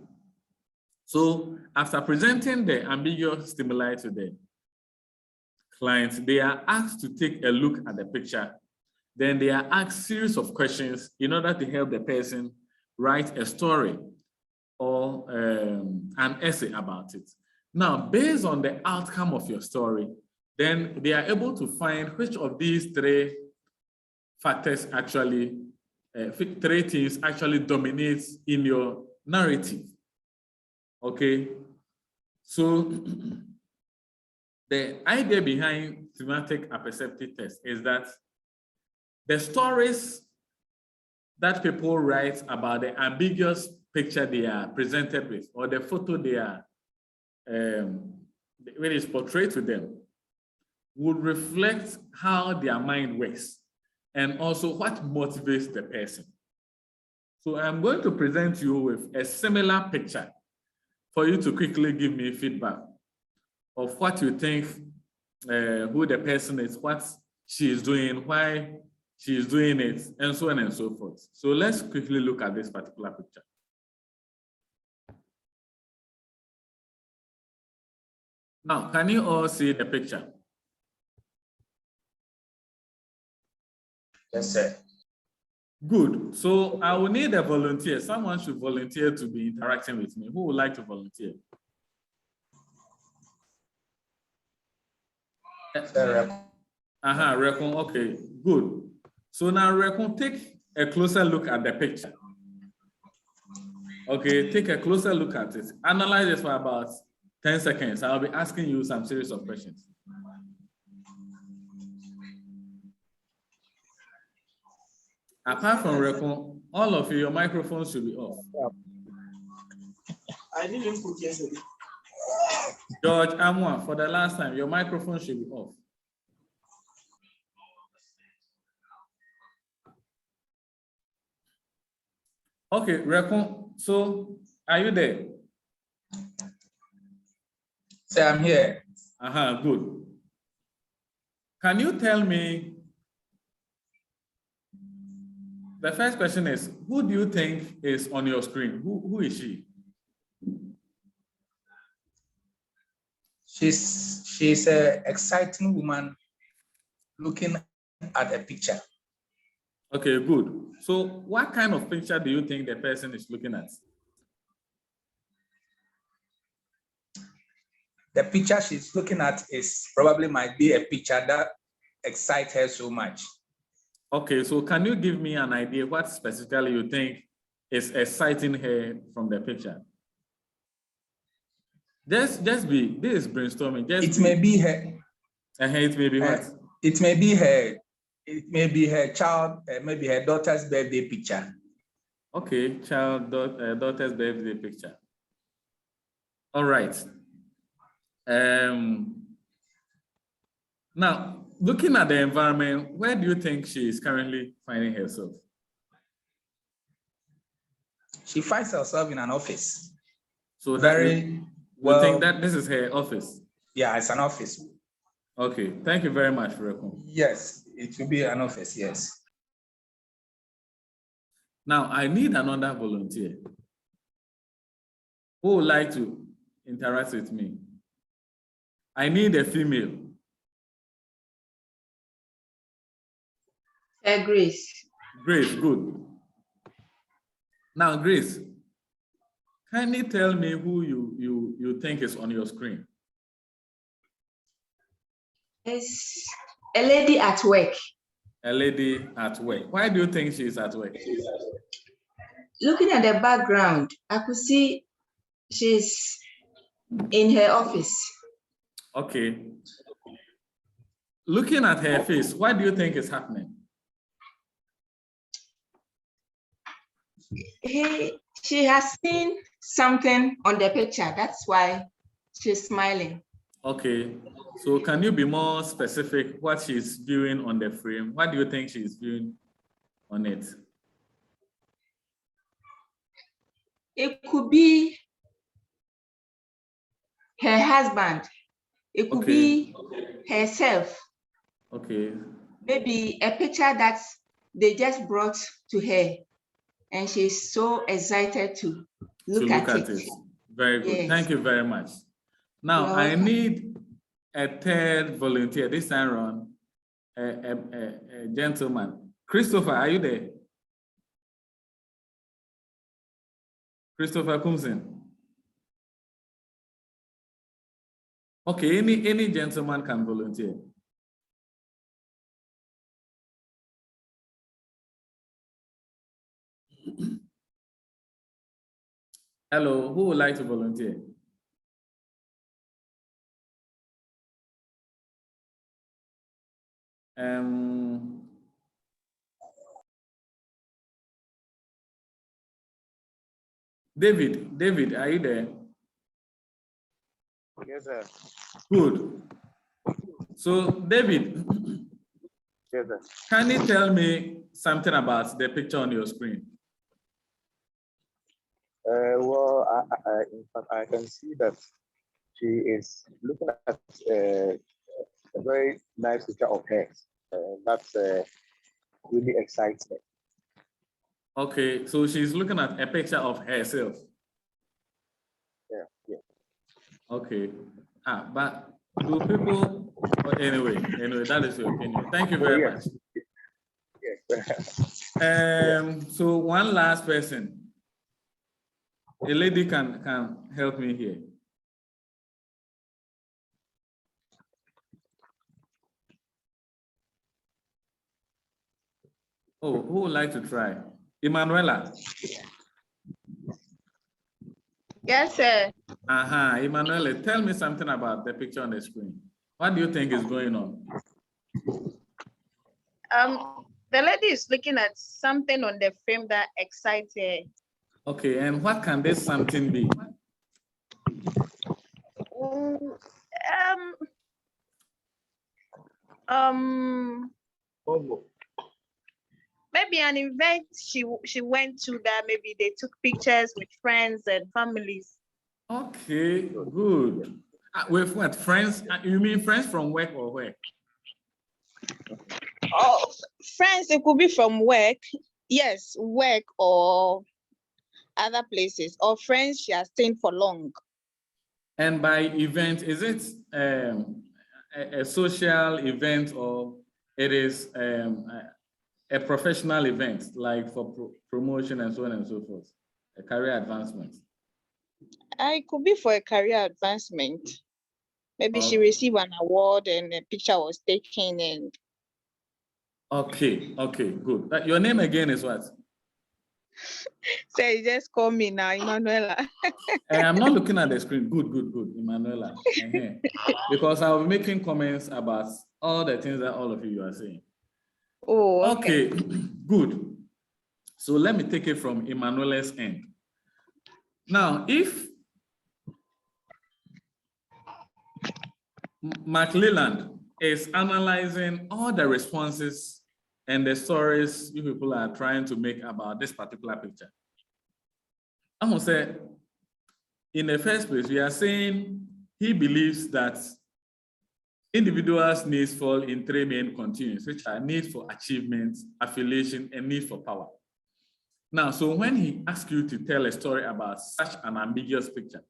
[SPEAKER 1] So after presenting the ambiguous stimuli to the client, they are asked to take a look at the picture. Then they are asked a series of questions in order to help the person write a story or an essay about it. Now, based on the outcome of your story, then they are able to find which of these 3 factors actually, 3 things actually dominates in your narrative. Okay, so the idea behind thematic apperceptive test is that the stories that people write about the ambiguous picture they are presented with, or the photo they are, when it's portrayed to them, would reflect how their mind works and also what motivates the person. So I'm going to present you with a similar picture for you to quickly give me feedback of what you think, who the person is, what she is doing, why she is doing it, and so on and so forth. So let's quickly look at this particular picture. Now, can you all see the picture?
[SPEAKER 2] Yes, sir.
[SPEAKER 1] Good. So I will need a volunteer. Someone should volunteer to be interacting with me. Who would like to volunteer? Rekon. Okay, good. So now, Rekon, take a closer look at the picture. Okay, take a closer look at it. Analyze it for about 10 seconds. I'll be asking you some series of questions. Apart from Rekon, all of you, your microphones should be off.
[SPEAKER 3] I didn't put yesterday.
[SPEAKER 1] George Amwa, for the last time, your microphone should be off. Okay, Rekon, so are you there?
[SPEAKER 2] Sir, I'm here.
[SPEAKER 1] Good. Can you tell me, the first question is, who do you think is on your screen? Who is she?
[SPEAKER 2] She's an exciting woman looking at a picture.
[SPEAKER 1] Okay, good. So what kind of picture do you think the person is looking at?
[SPEAKER 2] The picture she's looking at is probably might be a picture that excites her so much.
[SPEAKER 1] Okay, so can you give me an idea what specifically you think is exciting her from the picture? This is brainstorming.
[SPEAKER 2] It may be her.
[SPEAKER 1] It may be what?
[SPEAKER 2] It may be her. It may be her child, maybe her daughter's birthday picture.
[SPEAKER 1] Okay, daughter's birthday picture. All right. Now, looking at the environment, where do you think she is currently finding herself?
[SPEAKER 2] She finds herself in an office.
[SPEAKER 1] So
[SPEAKER 2] you
[SPEAKER 1] think that this is her office?
[SPEAKER 2] Yeah, it's an office.
[SPEAKER 1] Okay, thank you very much, Rekon.
[SPEAKER 2] Yes, it will be an office, yes.
[SPEAKER 1] Now, I need another volunteer. Who would like to interact with me? I need a female.
[SPEAKER 4] Grace.
[SPEAKER 1] Grace, good. Now, Grace, can you tell me who you think is on your screen?
[SPEAKER 4] It's a lady at work.
[SPEAKER 1] A lady at work. Why do you think she's at work?
[SPEAKER 4] Looking at the background, I could see she's in her office.
[SPEAKER 1] Okay. Looking at her face, what do you think is happening?
[SPEAKER 4] She has seen something on the picture. That's why she's smiling.
[SPEAKER 1] Okay. So can you be more specific what she's viewing on the frame? What do you think she's viewing on it?
[SPEAKER 4] It could be her husband. It could be herself.
[SPEAKER 1] Okay.
[SPEAKER 4] Maybe a picture that they just brought to her, and she's so excited to look at it.
[SPEAKER 1] Very good. Yes. Thank you very much. Now, I need a third volunteer. This time around, a gentleman. Christopher, are you there? Christopher Kumsin. Okay, any gentleman can volunteer. Hello, who would like to volunteer? David, are you there?
[SPEAKER 3] Yes, sir.
[SPEAKER 1] Good. So, David,
[SPEAKER 3] Yes, sir.
[SPEAKER 1] Can you tell me something about the picture on your screen?
[SPEAKER 3] Well, in fact, I can see that she is looking at a very nice picture of her. That's really exciting.
[SPEAKER 1] Okay, so she's looking at a picture of herself.
[SPEAKER 3] Yeah.
[SPEAKER 1] Okay. But do people, anyway, that is your opinion. Thank you very much.
[SPEAKER 3] Yes.
[SPEAKER 1] So one last person. A lady can help me here. Oh, who would like to try? Emanuela.
[SPEAKER 5] Yes, sir.
[SPEAKER 1] Emanuela, tell me something about the picture on the screen. What do you think is going on?
[SPEAKER 5] The lady is looking at something on the frame that excites her.
[SPEAKER 1] Okay, and what can this something be?
[SPEAKER 5] Maybe an event she went to that maybe they took pictures with friends and families.
[SPEAKER 1] Okay, good. With what, friends? You mean friends from work or where?
[SPEAKER 5] Oh, friends, it could be from work. Yes, work or other places, or friends she has stayed for long.
[SPEAKER 1] And by event, is it a social event or it is a professional event, like for promotion and so on and so forth, a career advancement?
[SPEAKER 5] It could be for a career advancement. Maybe she received an award and a picture was taken. And
[SPEAKER 1] okay, good. Your name again is what?
[SPEAKER 5] so you just call me now, Emanuela.
[SPEAKER 1] I'm not looking at the screen. Good, Emanuela. Because I'll be making comments about all the things that all of you are saying.
[SPEAKER 5] Oh, okay.
[SPEAKER 1] Good. So let me take it from Emanuela's end. Now, if Mark Leland is analyzing all the responses and the stories you people are trying to make about this particular picture, I'm gonna say, in the first place, we are saying he believes that individuals' needs fall in three main continuums, which are need for achievement, affiliation, and need for power. Now, so when he asks you to tell a story about such an ambiguous picture,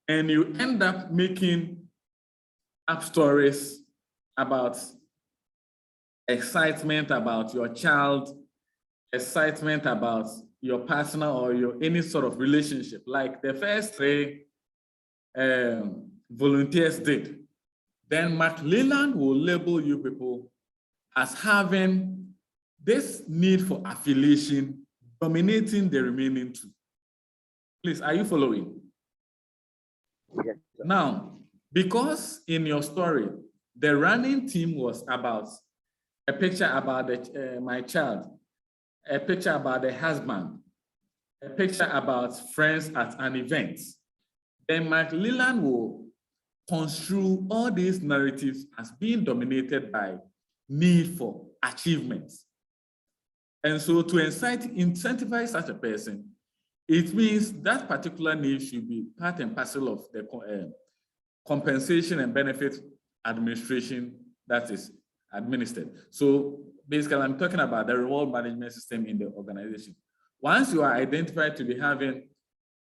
[SPEAKER 1] and you end up making up stories about excitement about your child, excitement about your partner or your any sort of relationship, like the first three volunteers did, then Mark Leland will label you people as having this need for affiliation dominating the remaining two. Please, are you following?
[SPEAKER 3] Yes.
[SPEAKER 1] Now, because in your story, the running theme was about a picture about my child, a picture about the husband, a picture about friends at an event, then Mark Leland will construe all these narratives as being dominated by need for achievements. And so to incentivize such a person, it means that particular need should be part and parcel of the compensation and benefit administration that is administered. So basically, I'm talking about the reward management system in the organization. Once you are identified to be having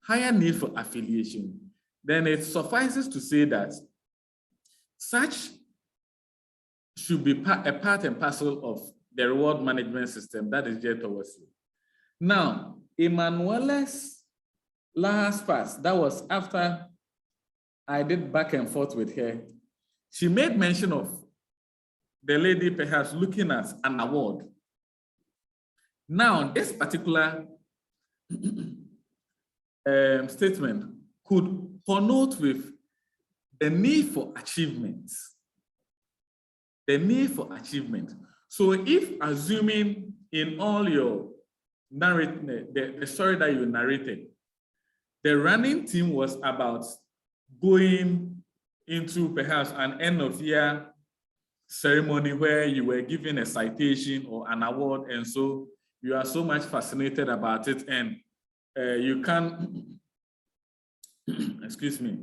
[SPEAKER 1] higher need for affiliation, then it suffices to say that such should be a part and parcel of the reward management system that is geared towards you. Now, Emanuela's last pass, that was after I did back and forth with her, she made mention of the lady perhaps looking at an award. Now, this particular statement could connote with the need for achievement. The need for achievement. So if assuming in all your narrative, the story that you narrated, the running theme was about going into perhaps an end of year ceremony where you were given a citation or an award, and so you are so much fascinated about it, and you can, excuse me,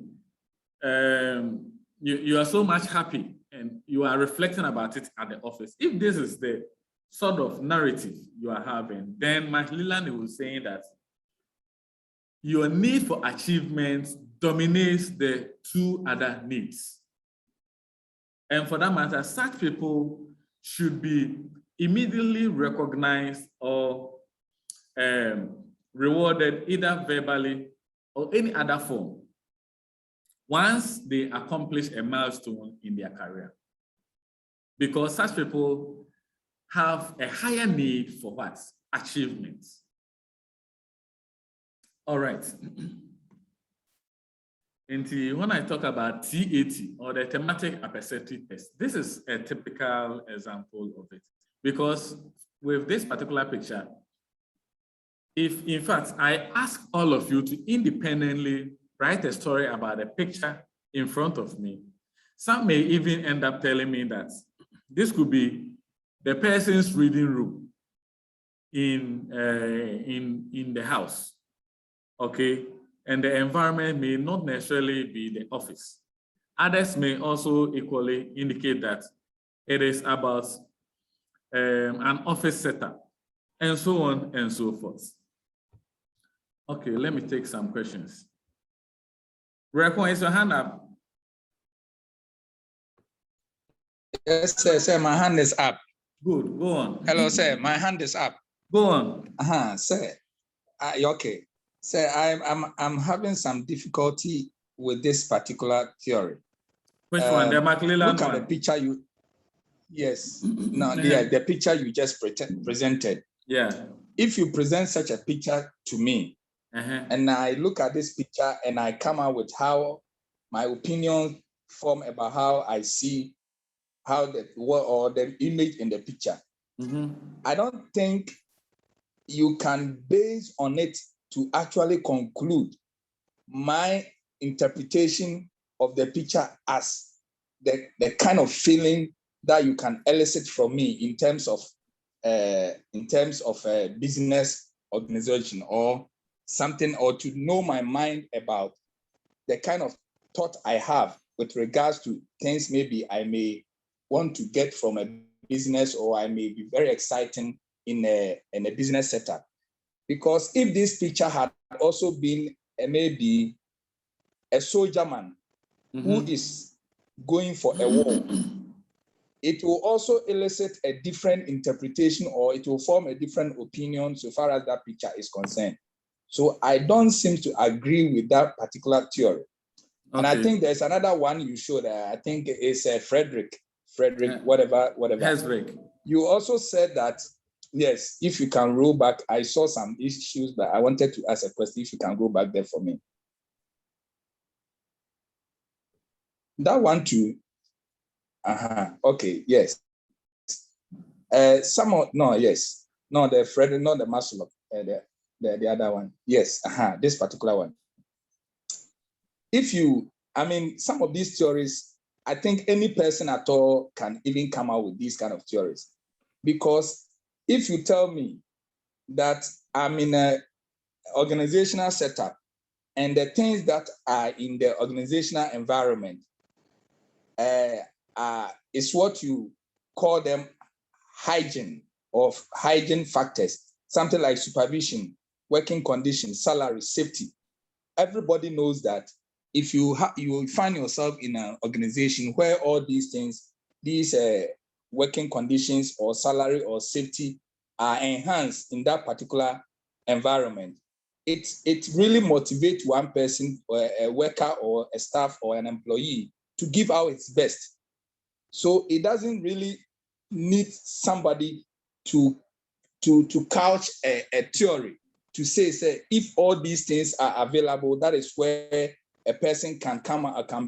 [SPEAKER 1] you are so much happy and you are reflecting about it at the office. If this is the sort of narrative you are having, then Mike Leland was saying that your need for achievement dominates the two other needs. And for that matter, such people should be immediately recognized or rewarded either verbally or any other form once they accomplish a milestone in their career. Because such people have a higher need for what? Achievements. All right. And when I talk about TAT, or the thematic apperceptive test, this is a typical example of it. Because with this particular picture, if in fact I ask all of you to independently write a story about a picture in front of me, some may even end up telling me that this could be the person's reading room in the house, okay? And the environment may not necessarily be the office. Others may also equally indicate that it is about an office setup, and so on and so forth. Okay, let me take some questions. Rekon, is your hand up?
[SPEAKER 2] Yes, sir, my hand is up.
[SPEAKER 1] Good, go on.
[SPEAKER 2] Hello, sir, my hand is up.
[SPEAKER 1] Go on.
[SPEAKER 2] Sir, okay. Sir, I'm having some difficulty with this particular theory.
[SPEAKER 1] Which one? The McClellan
[SPEAKER 2] Look at
[SPEAKER 1] one?
[SPEAKER 2] the picture you. Yes. No, the picture you just presented.
[SPEAKER 1] Yeah.
[SPEAKER 2] If you present such a picture to me, and I look at this picture and I come out with how my opinion form about how I see how the image in the picture. I don't think you can base on it to actually conclude my interpretation of the picture as the kind of feeling that you can elicit from me in terms of a business organization or something, or to know my mind about the kind of thought I have with regards to things maybe I may want to get from a business, or I may be very exciting in a business setup. Because if this picture had also been maybe a soldier man who is going for a war, it will also elicit a different interpretation, or it will form a different opinion so far as that picture is concerned. So I don't seem to agree with that particular theory. Okay. And I think there's another one you showed. I think it's Frederick, whatever.
[SPEAKER 1] Hesrick.
[SPEAKER 2] You also said that, yes, if you can roll back, I saw some issues, but I wanted to ask a question if you can go back there for me. That one too. Okay, yes. The Frederick, not the Maslow, the other one. Yes, this particular one. Some of these theories, I think any person at all can even come out with these kind of theories. Because if you tell me that I'm in an organizational setup and the things that are in the organizational environment is what you call them hygiene factors, something like supervision, working conditions, salary, safety. Everybody knows that if you find yourself in an organization where all these things, these working conditions or salary or safety are enhanced in that particular environment, it really motivates one person, or a worker or a staff or an employee, to give out its best. So it doesn't really need somebody to couch a theory to say if all these things are available, that is where a person can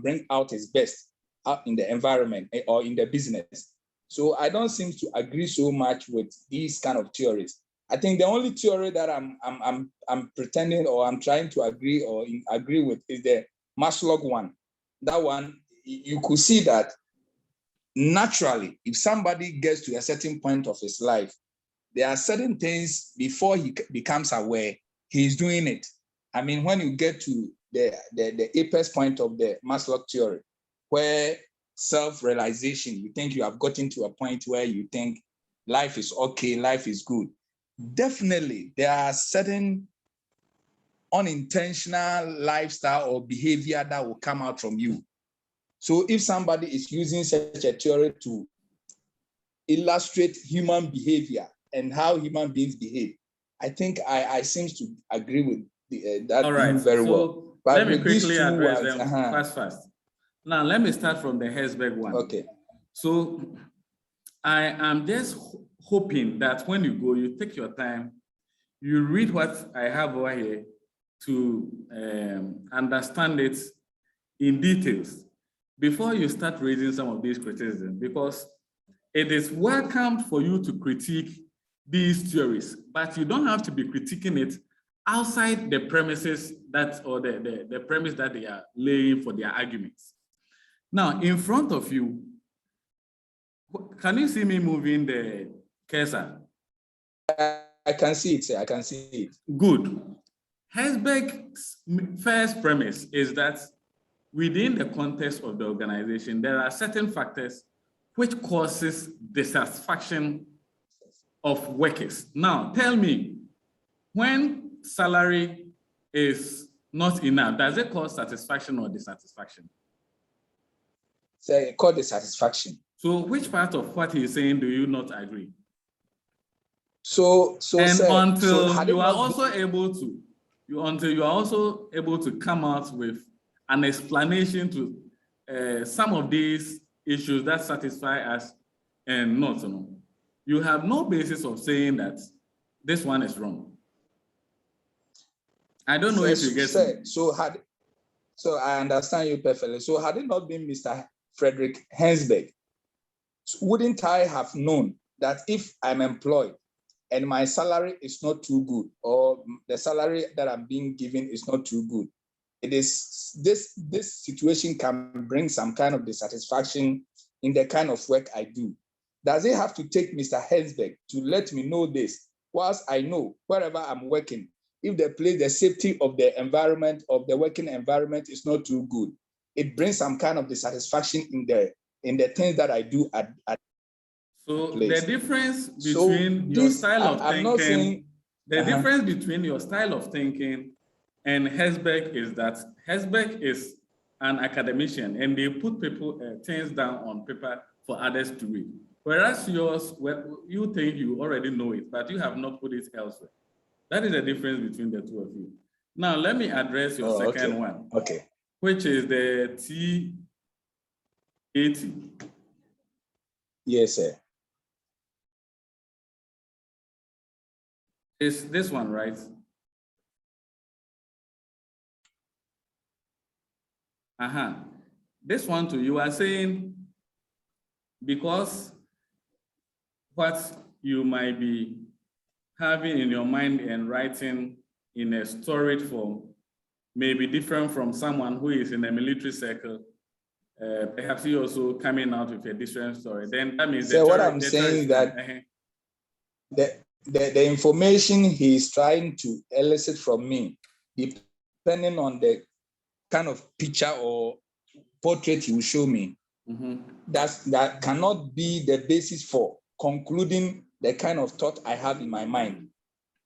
[SPEAKER 2] bring out his best out in the environment or in the business. So I don't seem to agree so much with these kind of theories. I think the only theory that I'm pretending or I'm trying to agree with is the Maslow one. That one, you could see that naturally, if somebody gets to a certain point of his life, there are certain things before he becomes aware, he's doing it. I mean, when you get to the apex point of the Maslow theory, where self-realization, you think you have gotten to a point where you think life is okay, life is good. Definitely, there are certain unintentional lifestyle or behavior that will come out from you. So if somebody is using such a theory to illustrate human behavior and how human beings behave, I think I seem to agree with that.
[SPEAKER 1] All right,
[SPEAKER 2] very
[SPEAKER 1] so
[SPEAKER 2] well. But
[SPEAKER 1] let me quickly address
[SPEAKER 2] words,
[SPEAKER 1] them fast. Now, let me start from the Herzberg one.
[SPEAKER 2] Okay.
[SPEAKER 1] So I am just hoping that when you go, you take your time, you read what I have over here to understand it in details before you start raising some of these criticisms, because it is welcome for you to critique these theories, but you don't have to be critiquing it outside the premises that, or the premise that they are laying for their arguments. Now, in front of you, can you see me moving the cursor?
[SPEAKER 2] I can see it, sir. I can see it.
[SPEAKER 1] Good. Herzberg's first premise is that within the context of the organization, there are certain factors which causes dissatisfaction of workers. Now, tell me, when salary is not enough, does it cause satisfaction or dissatisfaction?
[SPEAKER 2] So it called dissatisfaction.
[SPEAKER 1] So which part of what he's saying do you not agree?
[SPEAKER 2] So
[SPEAKER 1] and
[SPEAKER 2] sir,
[SPEAKER 1] until you are also able to, until you are also able to come out with an explanation to some of these issues that satisfy us and not, you have no basis of saying that this one is wrong. I don't know if you get it.
[SPEAKER 2] So I understand you perfectly. So had it not been Mr. Frederick Herzberg, wouldn't I have known that if I'm employed and my salary is not too good, or the salary that I'm being given is not too good, it is this situation can bring some kind of dissatisfaction in the kind of work I do. Does it have to take Mr. Herzberg to let me know this, whilst I know wherever I'm working, if the safety of the environment, of the working environment is not too good, it brings some kind of dissatisfaction in the things that I do at
[SPEAKER 1] so the difference between your style of thinking, the difference between your style of thinking and Herzberg is that Herzberg is an academician and they put people things down on paper for others to read. Whereas yours, well, you think you already know it, but you have not put it elsewhere. That is the difference between the two of you. Now, let me address your second one, which is the T80.
[SPEAKER 2] Yes, sir.
[SPEAKER 1] It's this one, right? This one too, you are saying because what you might be having in your mind and writing in a storied form may be different from someone who is in a military circle. Perhaps he also coming out with a different story. Then that means
[SPEAKER 2] so what I'm saying that the information he's trying to elicit from me, depending on the kind of picture or portrait he will show me, that cannot be the basis for concluding the kind of thought I have in my mind.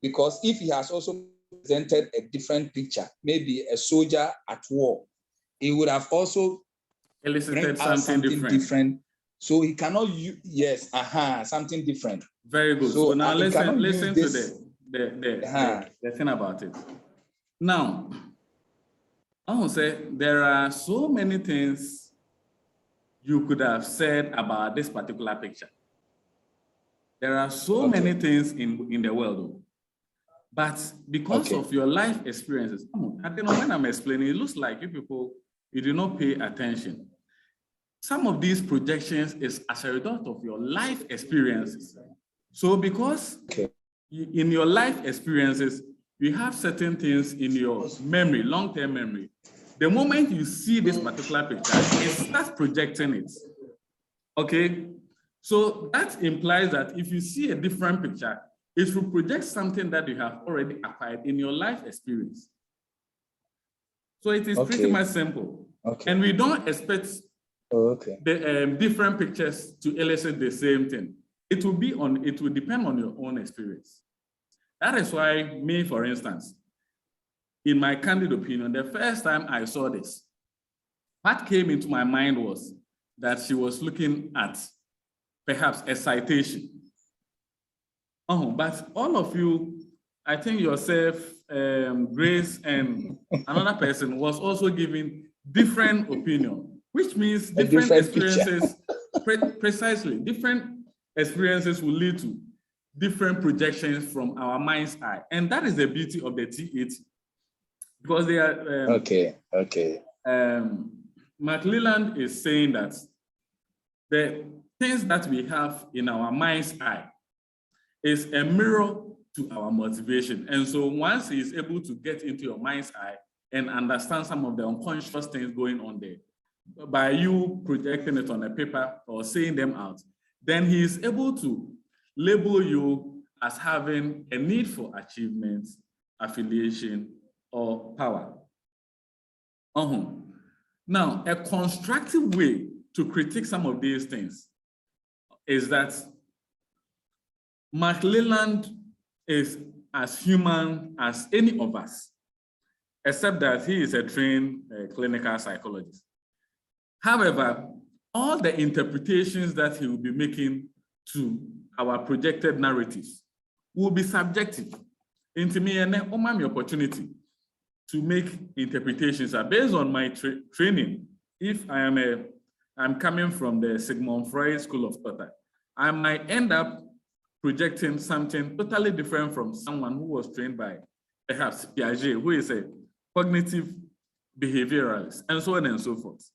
[SPEAKER 2] Because if he has also presented a different picture, maybe a soldier at war, he would have also
[SPEAKER 1] elicited something different.
[SPEAKER 2] So he cannot use, yes, something different.
[SPEAKER 1] Very good. So now listen to the thing about it. Now, I want to say there are so many things you could have said about this particular picture. There are so many things in the world, but because of your life experiences, I don't know when I'm explaining, it looks like you people, you do not pay attention. Some of these projections is as a result of your life experiences. So because in your life experiences, you have certain things in your memory, long-term memory. The moment you see this particular picture, it starts projecting it. Okay? So that implies that if you see a different picture, It will project something that you have already acquired in your life experience. So it is pretty much simple.
[SPEAKER 2] Okay.
[SPEAKER 1] And we don't expect the different pictures to illustrate the same thing. It will depend on your own experience. That is why me, for instance, in my candid opinion, the first time I saw this, what came into my mind was that she was looking at perhaps a citation. But all of you, I think yourself, Grace, and another person was also giving different opinion, which means different experiences, precisely, different experiences will lead to different projections from our mind's eye. And that is the beauty of the T80. Because they are... Mark Leland is saying that the things that we have in our mind's eye is a mirror to our motivation. And so once he is able to get into your mind's eye and understand some of the unconscious things going on there, by you projecting it on a paper or saying them out, then he is able to label you as having a need for achievement, affiliation, or power. Now, a constructive way to critique some of these things is that Mark Leland is as human as any of us, except that he is a trained clinical psychologist. However, all the interpretations that he will be making to our projected narratives will be subjective. Into me and my opportunity to make interpretations are based on my training. If I'm coming from the Sigmund Freud School of Thought, I might end up projecting something totally different from someone who was trained by perhaps Piaget, who is a cognitive behavioralist, and so on and so forth.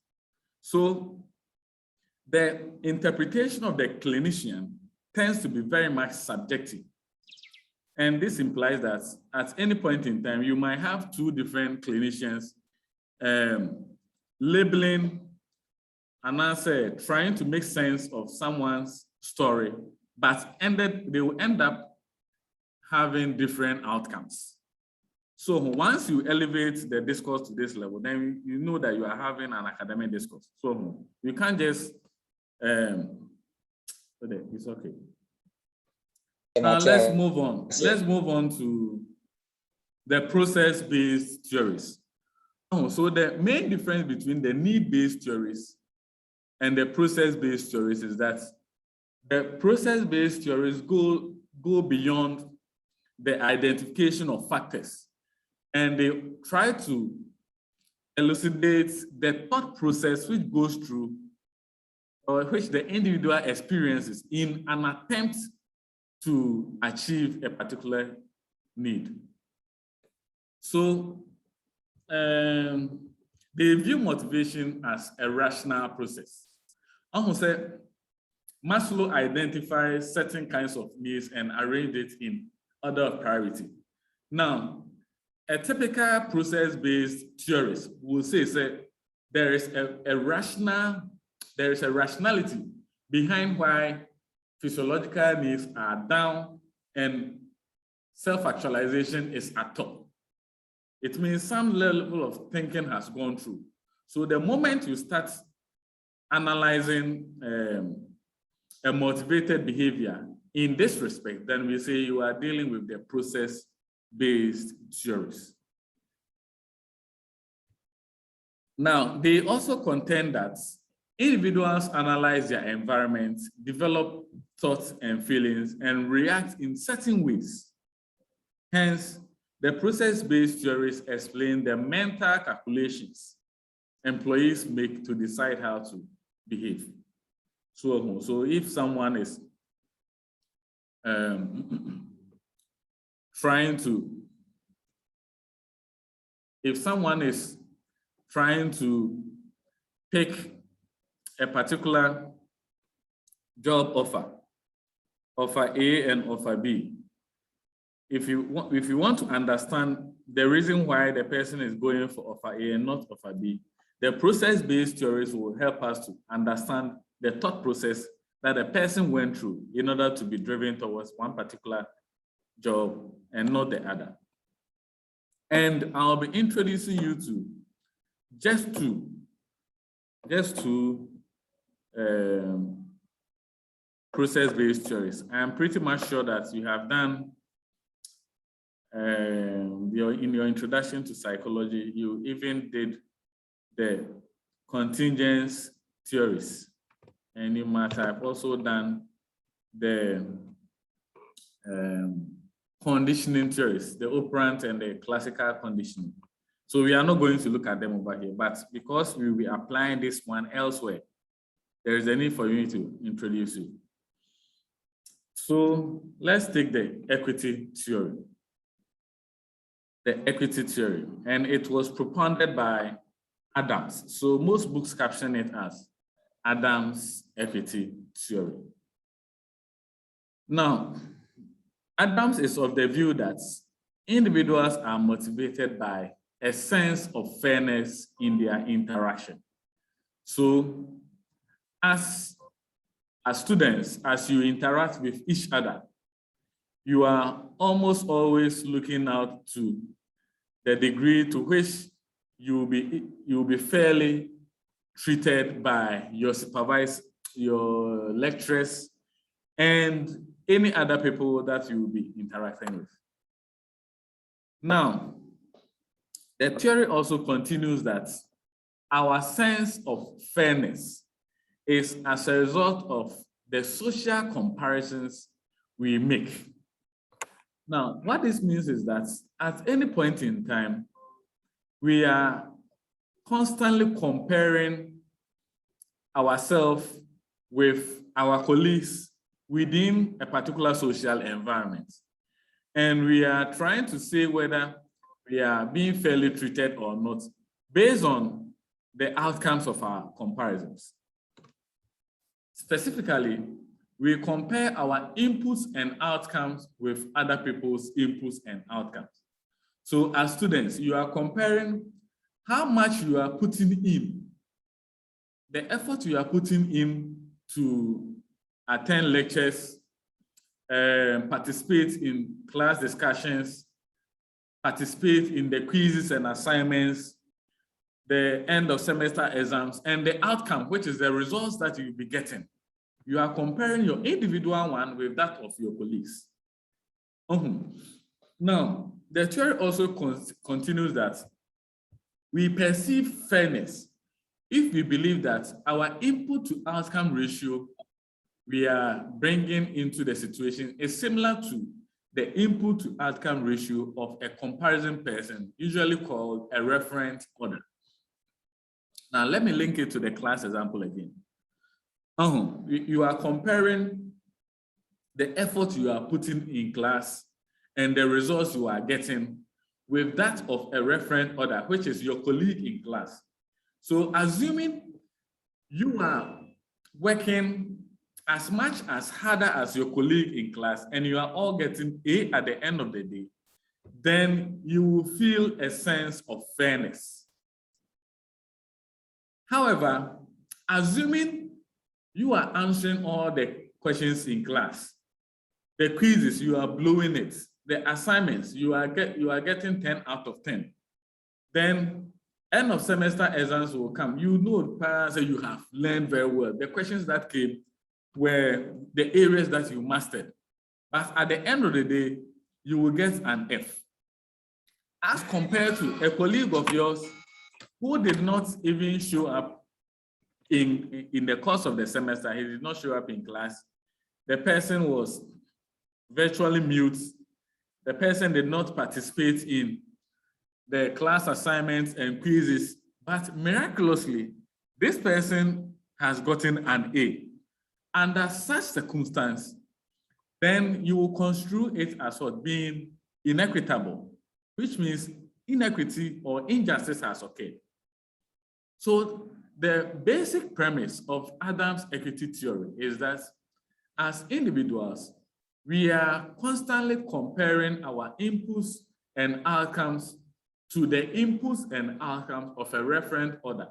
[SPEAKER 1] So the interpretation of the clinician tends to be very much subjective. And this implies that at any point in time, you might have two different clinicians labeling and answer, trying to make sense of someone's story, but they will end up having different outcomes. So once you elevate the discourse to this level, then you know that you are having an academic discourse. So you can't just, it's okay. Now let's move on. Let's move on to the process-based theories. So the main difference between the need-based theories and the process-based theories is that the process-based theories go beyond the identification of factors, and they try to elucidate the thought process which goes through or which the individual experiences in an attempt to achieve a particular need. So they view motivation as a rational process. Maslow identifies certain kinds of needs and arranged it in order of priority. Now, a typical process-based theorist will say there is a rationality behind why physiological needs are down and self-actualization is at top. It means some level of thinking has gone through. So the moment you start analyzing a motivated behavior in this respect, then we say you are dealing with the process-based theories. Now, they also contend that individuals analyze their environment, develop thoughts and feelings, and react in certain ways. Hence, the process-based theories explain the mental calculations employees make to decide how to behave. So if someone is trying to pick a particular job offer A and offer B, if you want to understand the reason why the person is going for offer A and not offer B, the process-based theories will help us to understand the thought process that a person went through in order to be driven towards one particular job and not the other. And I'll be introducing you to just two process-based theories. I'm pretty much sure that you have done in your introduction to psychology, you even did the contingence theories, and you might have also done the conditioning theories, the operant and the classical conditioning. So we are not going to look at them over here, but because we will be applying this one elsewhere, there is a need for you to introduce you. So let's take the equity theory. The equity theory, and it was propounded by Adams. So most books caption it as Adams' equity theory. Now, Adams is of the view that individuals are motivated by a sense of fairness in their interaction. So as students, as you interact with each other, you are almost always looking out to the degree to which you'll be fairly treated by your supervisors, your lecturers, and any other people that you will be interacting with. Now, the theory also continues that our sense of fairness is as a result of the social comparisons we make. Now, what this means is that at any point in time, we are constantly comparing ourselves with our colleagues within a particular social environment. And we are trying to say whether we are being fairly treated or not based on the outcomes of our comparisons. Specifically, we compare our inputs and outcomes with other people's inputs and outcomes. So as students, you are comparing how much you are putting in, the effort you are putting in to attend lectures, participate in class discussions, participate in the quizzes and assignments, the end of semester exams, and the outcome, which is the results that you'll be getting. You are comparing your individual one with that of your colleagues. Now, the theory also continues that we perceive fairness if we believe that our input to outcome ratio we are bringing into the situation is similar to the input to outcome ratio of a comparison person, usually called a referent order. Now, let me link it to the class example again. You are comparing the effort you are putting in class and the results you are getting with that of a referent order, which is your colleague in class. So assuming you are working as much as harder as your colleague in class and you are all getting A at the end of the day, then you will feel a sense of fairness. However, assuming you are answering all the questions in class, the quizzes, you are blowing it, the assignments, you are getting 10 out of 10, then end of semester exams will come. You know, you have learned very well. The questions that came were the areas that you mastered. But at the end of the day, you will get an F. As compared to a colleague of yours who did not even show up in the course of the semester, he did not show up in class. The person was virtually mute. The person did not participate in the class assignments and quizzes, but miraculously, this person has gotten an A. Under such circumstance, then you will construe it as what being inequitable, which means inequity or injustice has occurred. So the basic premise of Adams' equity theory is that as individuals, we are constantly comparing our inputs and outcomes to the inputs and outcomes of a referent order.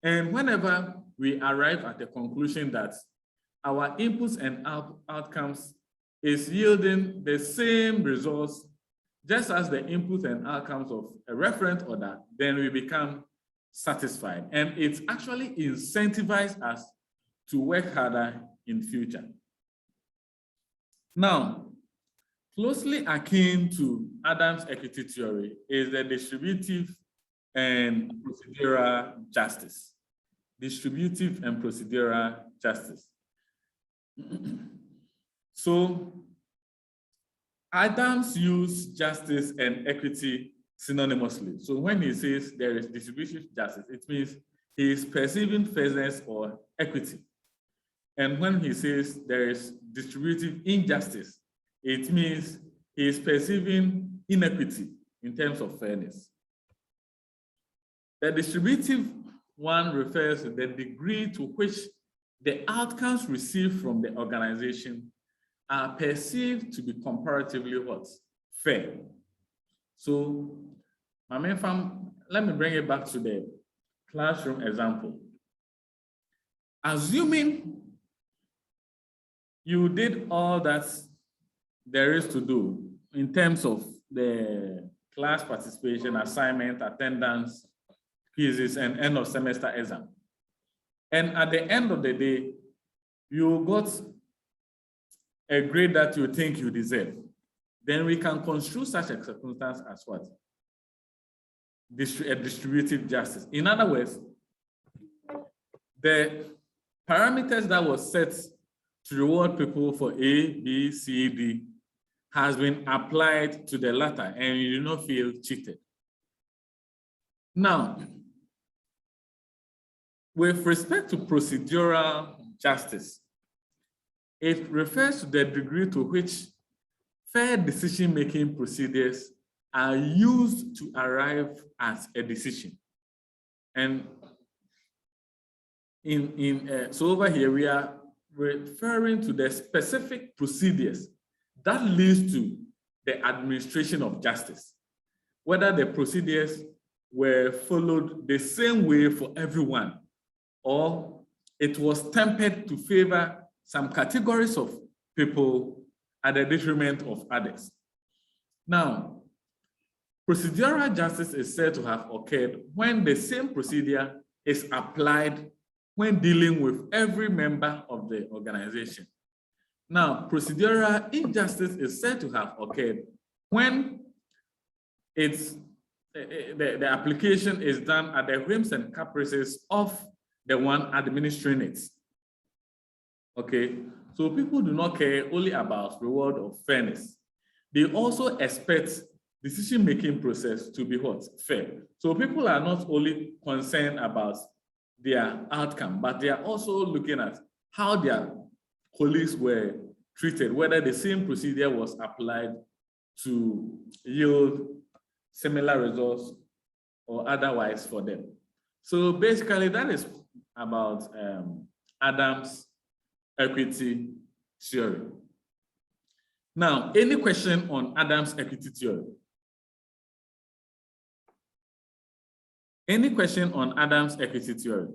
[SPEAKER 1] And whenever we arrive at the conclusion that our inputs and outcomes is yielding the same results just as the input and outcomes of a referent order, then we become satisfied. And it actually incentivizes us to work harder in future. Now, closely akin to Adams' equity theory is the distributive and procedural justice. Distributive and procedural justice. So, Adams used justice and equity synonymously. So when he says there is distributive justice, it means he is perceiving fairness or equity. And when he says there is distributive injustice, it means he is perceiving inequity in terms of fairness. The distributive one refers to the degree to which the outcomes received from the organization are perceived to be comparatively what? Fair. So, let me bring it back to the classroom example. Assuming you did all that there is to do in terms of the class participation, assignment, attendance, quizzes, and end of semester exam. And at the end of the day, you got a grade that you think you deserve. Then we can construe such a circumstance as what? A distributive justice. In other words, the parameters that was set to reward people for A, B, C, D has been applied to the latter, and you do not feel cheated. Now, with respect to procedural justice, it refers to the degree to which fair decision-making procedures are used to arrive at a decision. And so over here, we are referring to the specific procedures that leads to the administration of justice, whether the procedures were followed the same way for everyone, or it was tempered to favor some categories of people at the detriment of others. Now, procedural justice is said to have occurred when the same procedure is applied when dealing with every member of the organization. Now, procedural injustice is said to have occurred when the application is done at the whims and caprices of the one administering it. Okay, so people do not care only about reward or fairness. They also expect decision-making process to be what? Fair. So people are not only concerned about their outcome, but they are also looking at how their colleagues were treated, whether the same procedure was applied to yield similar results or otherwise for them. So basically that is about Adams' equity theory. Now, any question on Adams' equity theory? Any question on Adams' equity theory?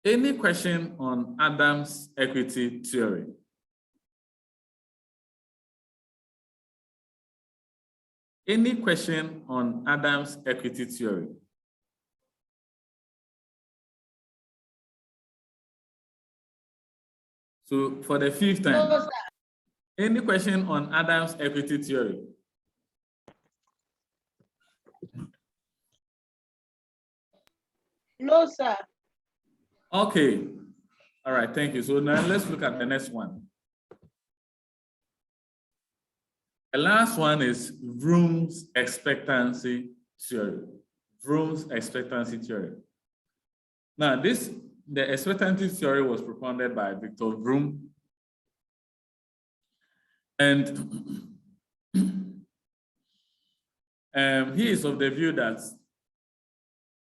[SPEAKER 1] Any question on Adams' equity theory? Any question on Adams' equity theory? So for the fifth time, no, any question on Adams' equity theory?
[SPEAKER 5] No, sir.
[SPEAKER 1] Okay. All right, thank you. So now let's look at the next one. The last one is Vroom's expectancy theory. Vroom's expectancy theory. Now, the expectancy theory was propounded by Victor Vroom. And he is of the view that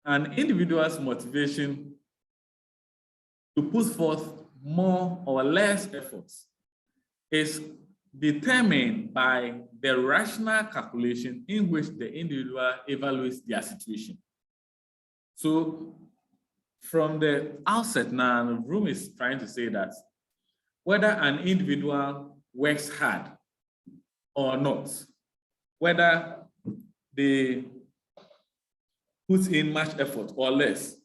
[SPEAKER 1] an individual's motivation to put forth more or less efforts is determined by the rational calculation in which the individual evaluates their situation. So from the outset now, the room is trying to say that whether an individual works hard or not, whether they put in much effort or less,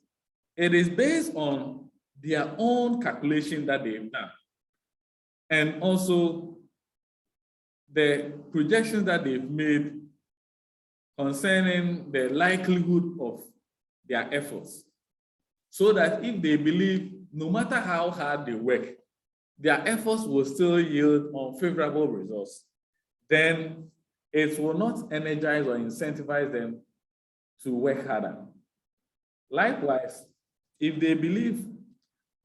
[SPEAKER 1] it is based on their own calculation that they've done. And also the projections that they've made concerning the likelihood of their efforts. So that if they believe no matter how hard they work, their efforts will still yield unfavorable results, then it will not energize or incentivize them to work harder. Likewise, if they believe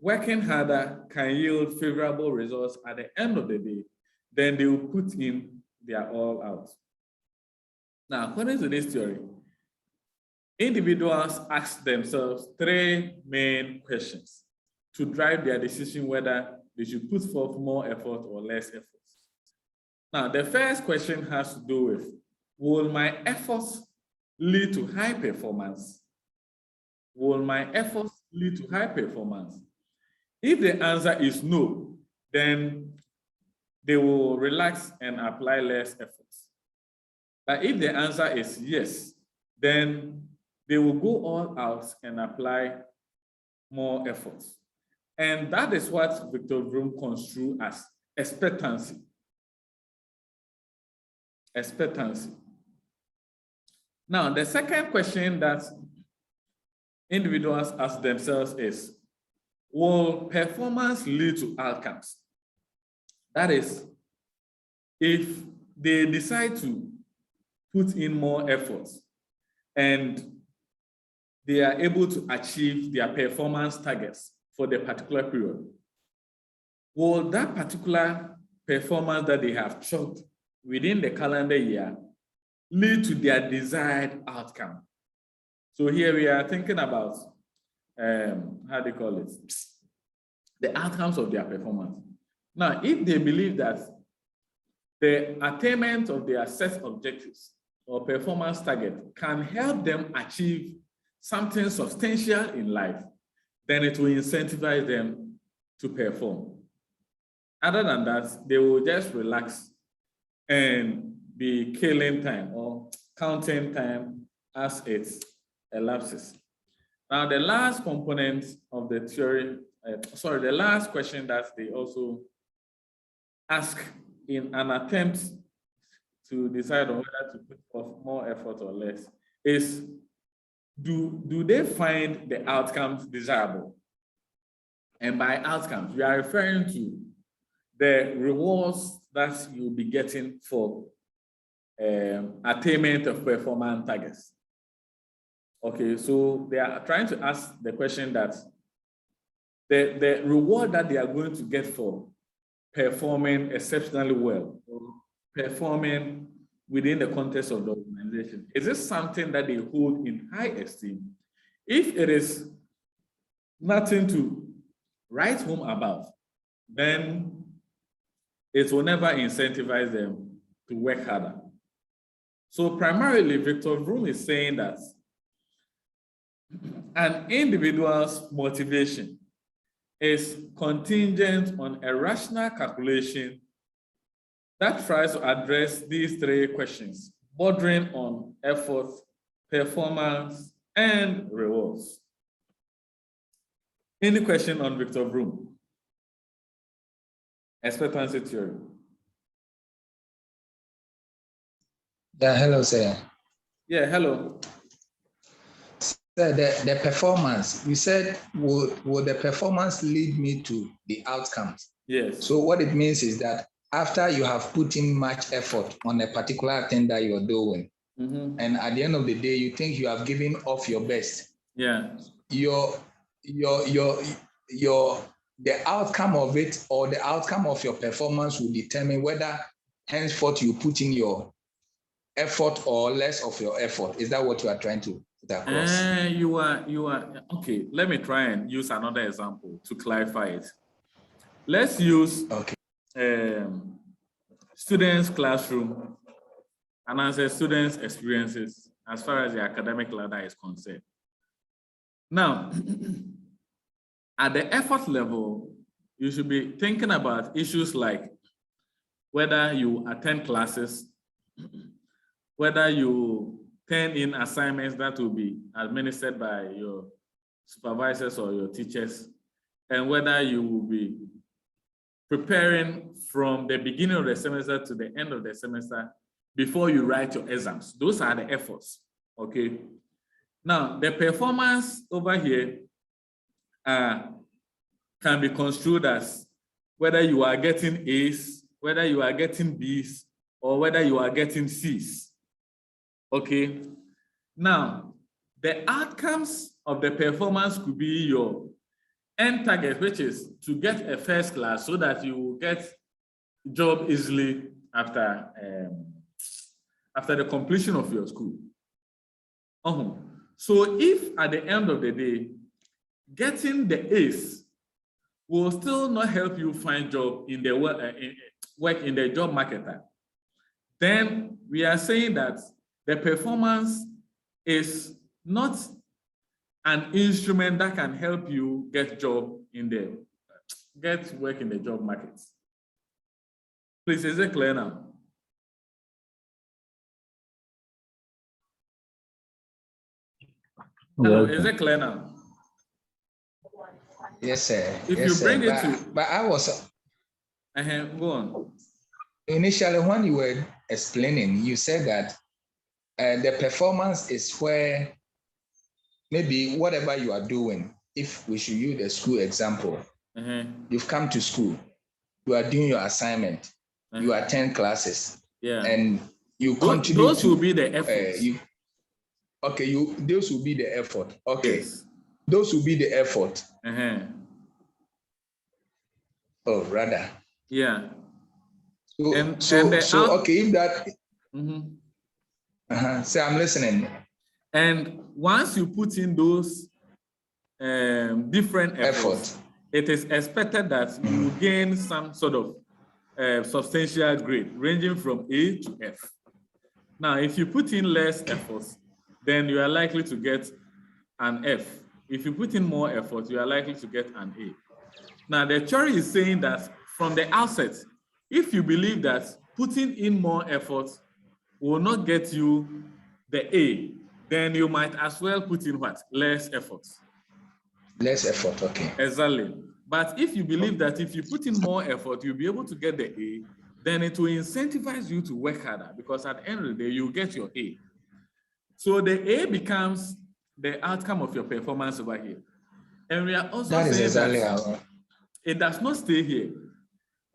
[SPEAKER 1] working harder can yield favorable results at the end of the day, then they will put in their all out. Now, according to this theory, individuals ask themselves three main questions to drive their decision whether they should put forth more effort or less effort. Now, the first question has to do with, will my efforts lead to high performance? Will my efforts lead to high performance? If the answer is no, then they will relax and apply less efforts. But if the answer is yes, then they will go all out and apply more efforts. And that is what Victor Vroom construed as expectancy. Expectancy. Now, the second question that individuals ask themselves is, will performance lead to outcomes? That is, if they decide to put in more efforts and they are able to achieve their performance targets for the particular period, will that particular performance that they have chalked within the calendar year lead to their desired outcome? So here we are thinking about, how do you call it? The outcomes of their performance. Now, if they believe that the attainment of their set objectives or performance target can help them achieve something substantial in life, then it will incentivize them to perform. Other than that, they will just relax and be killing time or counting time as it elapses. Now, the last component of the theory, the last question that they also ask in an attempt to decide on whether to put forth more effort or less is, do they find the outcomes desirable? And by outcomes, we are referring to the rewards that you'll be getting for attainment of performance targets. Okay, so they are trying to ask the question that the reward that they are going to get for performing exceptionally well, or performing within the context of the organization, is this something that they hold in high esteem? If it is nothing to write home about, then it will never incentivize them to work harder. So primarily, Victor Vroom is saying that an individual's motivation is contingent on a rational calculation that tries to address these three questions, bordering on effort, performance, and rewards. Any question on Victor Vroom? Expectancy theory.
[SPEAKER 2] Yeah, hello, sir.
[SPEAKER 1] Yeah, hello.
[SPEAKER 2] Sir, the performance, you said, will the performance lead me to the outcomes?
[SPEAKER 1] Yes.
[SPEAKER 2] So what it means is that after you have put in much effort on a particular thing that you're doing, and at the end of the day, you think you have given off your best.
[SPEAKER 1] Yeah.
[SPEAKER 2] The outcome of it or the outcome of your performance will determine whether henceforth you put in your effort or less of your effort. Is that what you are trying to put across?
[SPEAKER 1] You are okay. Let me try and use another example to clarify it. Let's use students' classroom and answer students' experiences as far as the academic ladder is concerned. Now, At the effort level, you should be thinking about issues like whether you attend classes, whether you turn in assignments that will be administered by your supervisors or your teachers, and whether you will be preparing from the beginning of the semester to the end of the semester before you write your exams. Those are the efforts, okay? Now, the performance over here can be construed as whether you are getting A's, whether you are getting B's, or whether you are getting C's, okay? Now, the outcomes of the performance could be your end target, which is to get a first class so that you will get job easily after the completion of your school. So if at the end of the day, getting the A's will still not help you find job in the work in the job market, then we are saying that the performance is not an instrument that can help you get work in the job market. Please, is it clear now? Hello, is it clear now?
[SPEAKER 2] Yes, sir.
[SPEAKER 1] If
[SPEAKER 2] yes,
[SPEAKER 1] you bring
[SPEAKER 2] sir.
[SPEAKER 1] it to...
[SPEAKER 2] But I was...
[SPEAKER 1] Go on.
[SPEAKER 2] Initially, when you were explaining, you said that the performance is where maybe whatever you are doing, if we should use the school example, you've come to school, you are doing your assignment, you attend classes, and you continue
[SPEAKER 1] those will be the efforts.
[SPEAKER 2] Those will be the effort. Okay,
[SPEAKER 1] yes.
[SPEAKER 2] Those will be the effort. Oh, rather.
[SPEAKER 1] Yeah.
[SPEAKER 2] So okay, if that. So I'm listening.
[SPEAKER 1] And once you put in those different efforts, it is expected that you will gain some sort of substantial grade ranging from A to F. Now, if you put in less efforts, then you are likely to get an F. If you put in more effort, you are likely to get an A. Now, the theory is saying that from the outset, if you believe that putting in more effort will not get you the A, then you might as well put in what? Less effort.
[SPEAKER 2] Less effort, okay.
[SPEAKER 1] Exactly. But if you believe that if you put in more effort, you'll be able to get the A, then it will incentivize you to work harder, because at the end of the day, you get your A. So the A becomes the outcome of your performance over here. And we are also saying that it does not stay here.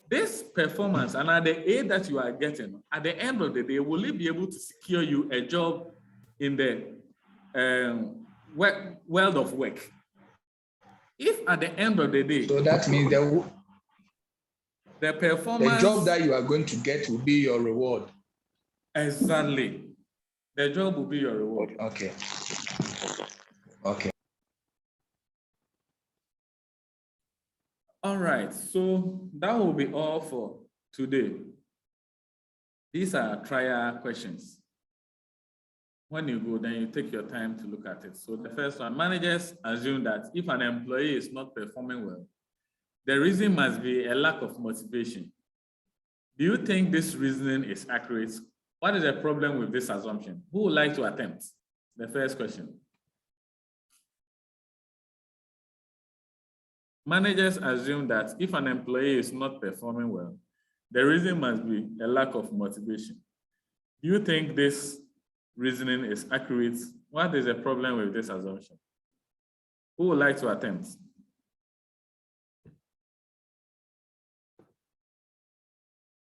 [SPEAKER 1] This performance and at the A that you are getting, at the end of the day, will it be able to secure you a job in the world of work? If at the end of the day,
[SPEAKER 2] so that means
[SPEAKER 1] the performance,
[SPEAKER 2] the job that you are going to get will be your reward.
[SPEAKER 1] Exactly. The job will be your reward.
[SPEAKER 2] Okay. Okay.
[SPEAKER 1] All right. So that will be all for today. These are trial questions. When you go, then you take your time to look at it. So the first one, managers assume that if an employee is not performing well, the reason must be a lack of motivation. Do you think this reasoning is accurate? What is the problem with this assumption? Who would like to attempt? The first question. Managers assume that if an employee is not performing well, the reason must be a lack of motivation. Do you think this reasoning is accurate? What is the problem with this assumption? Who would like to attempt?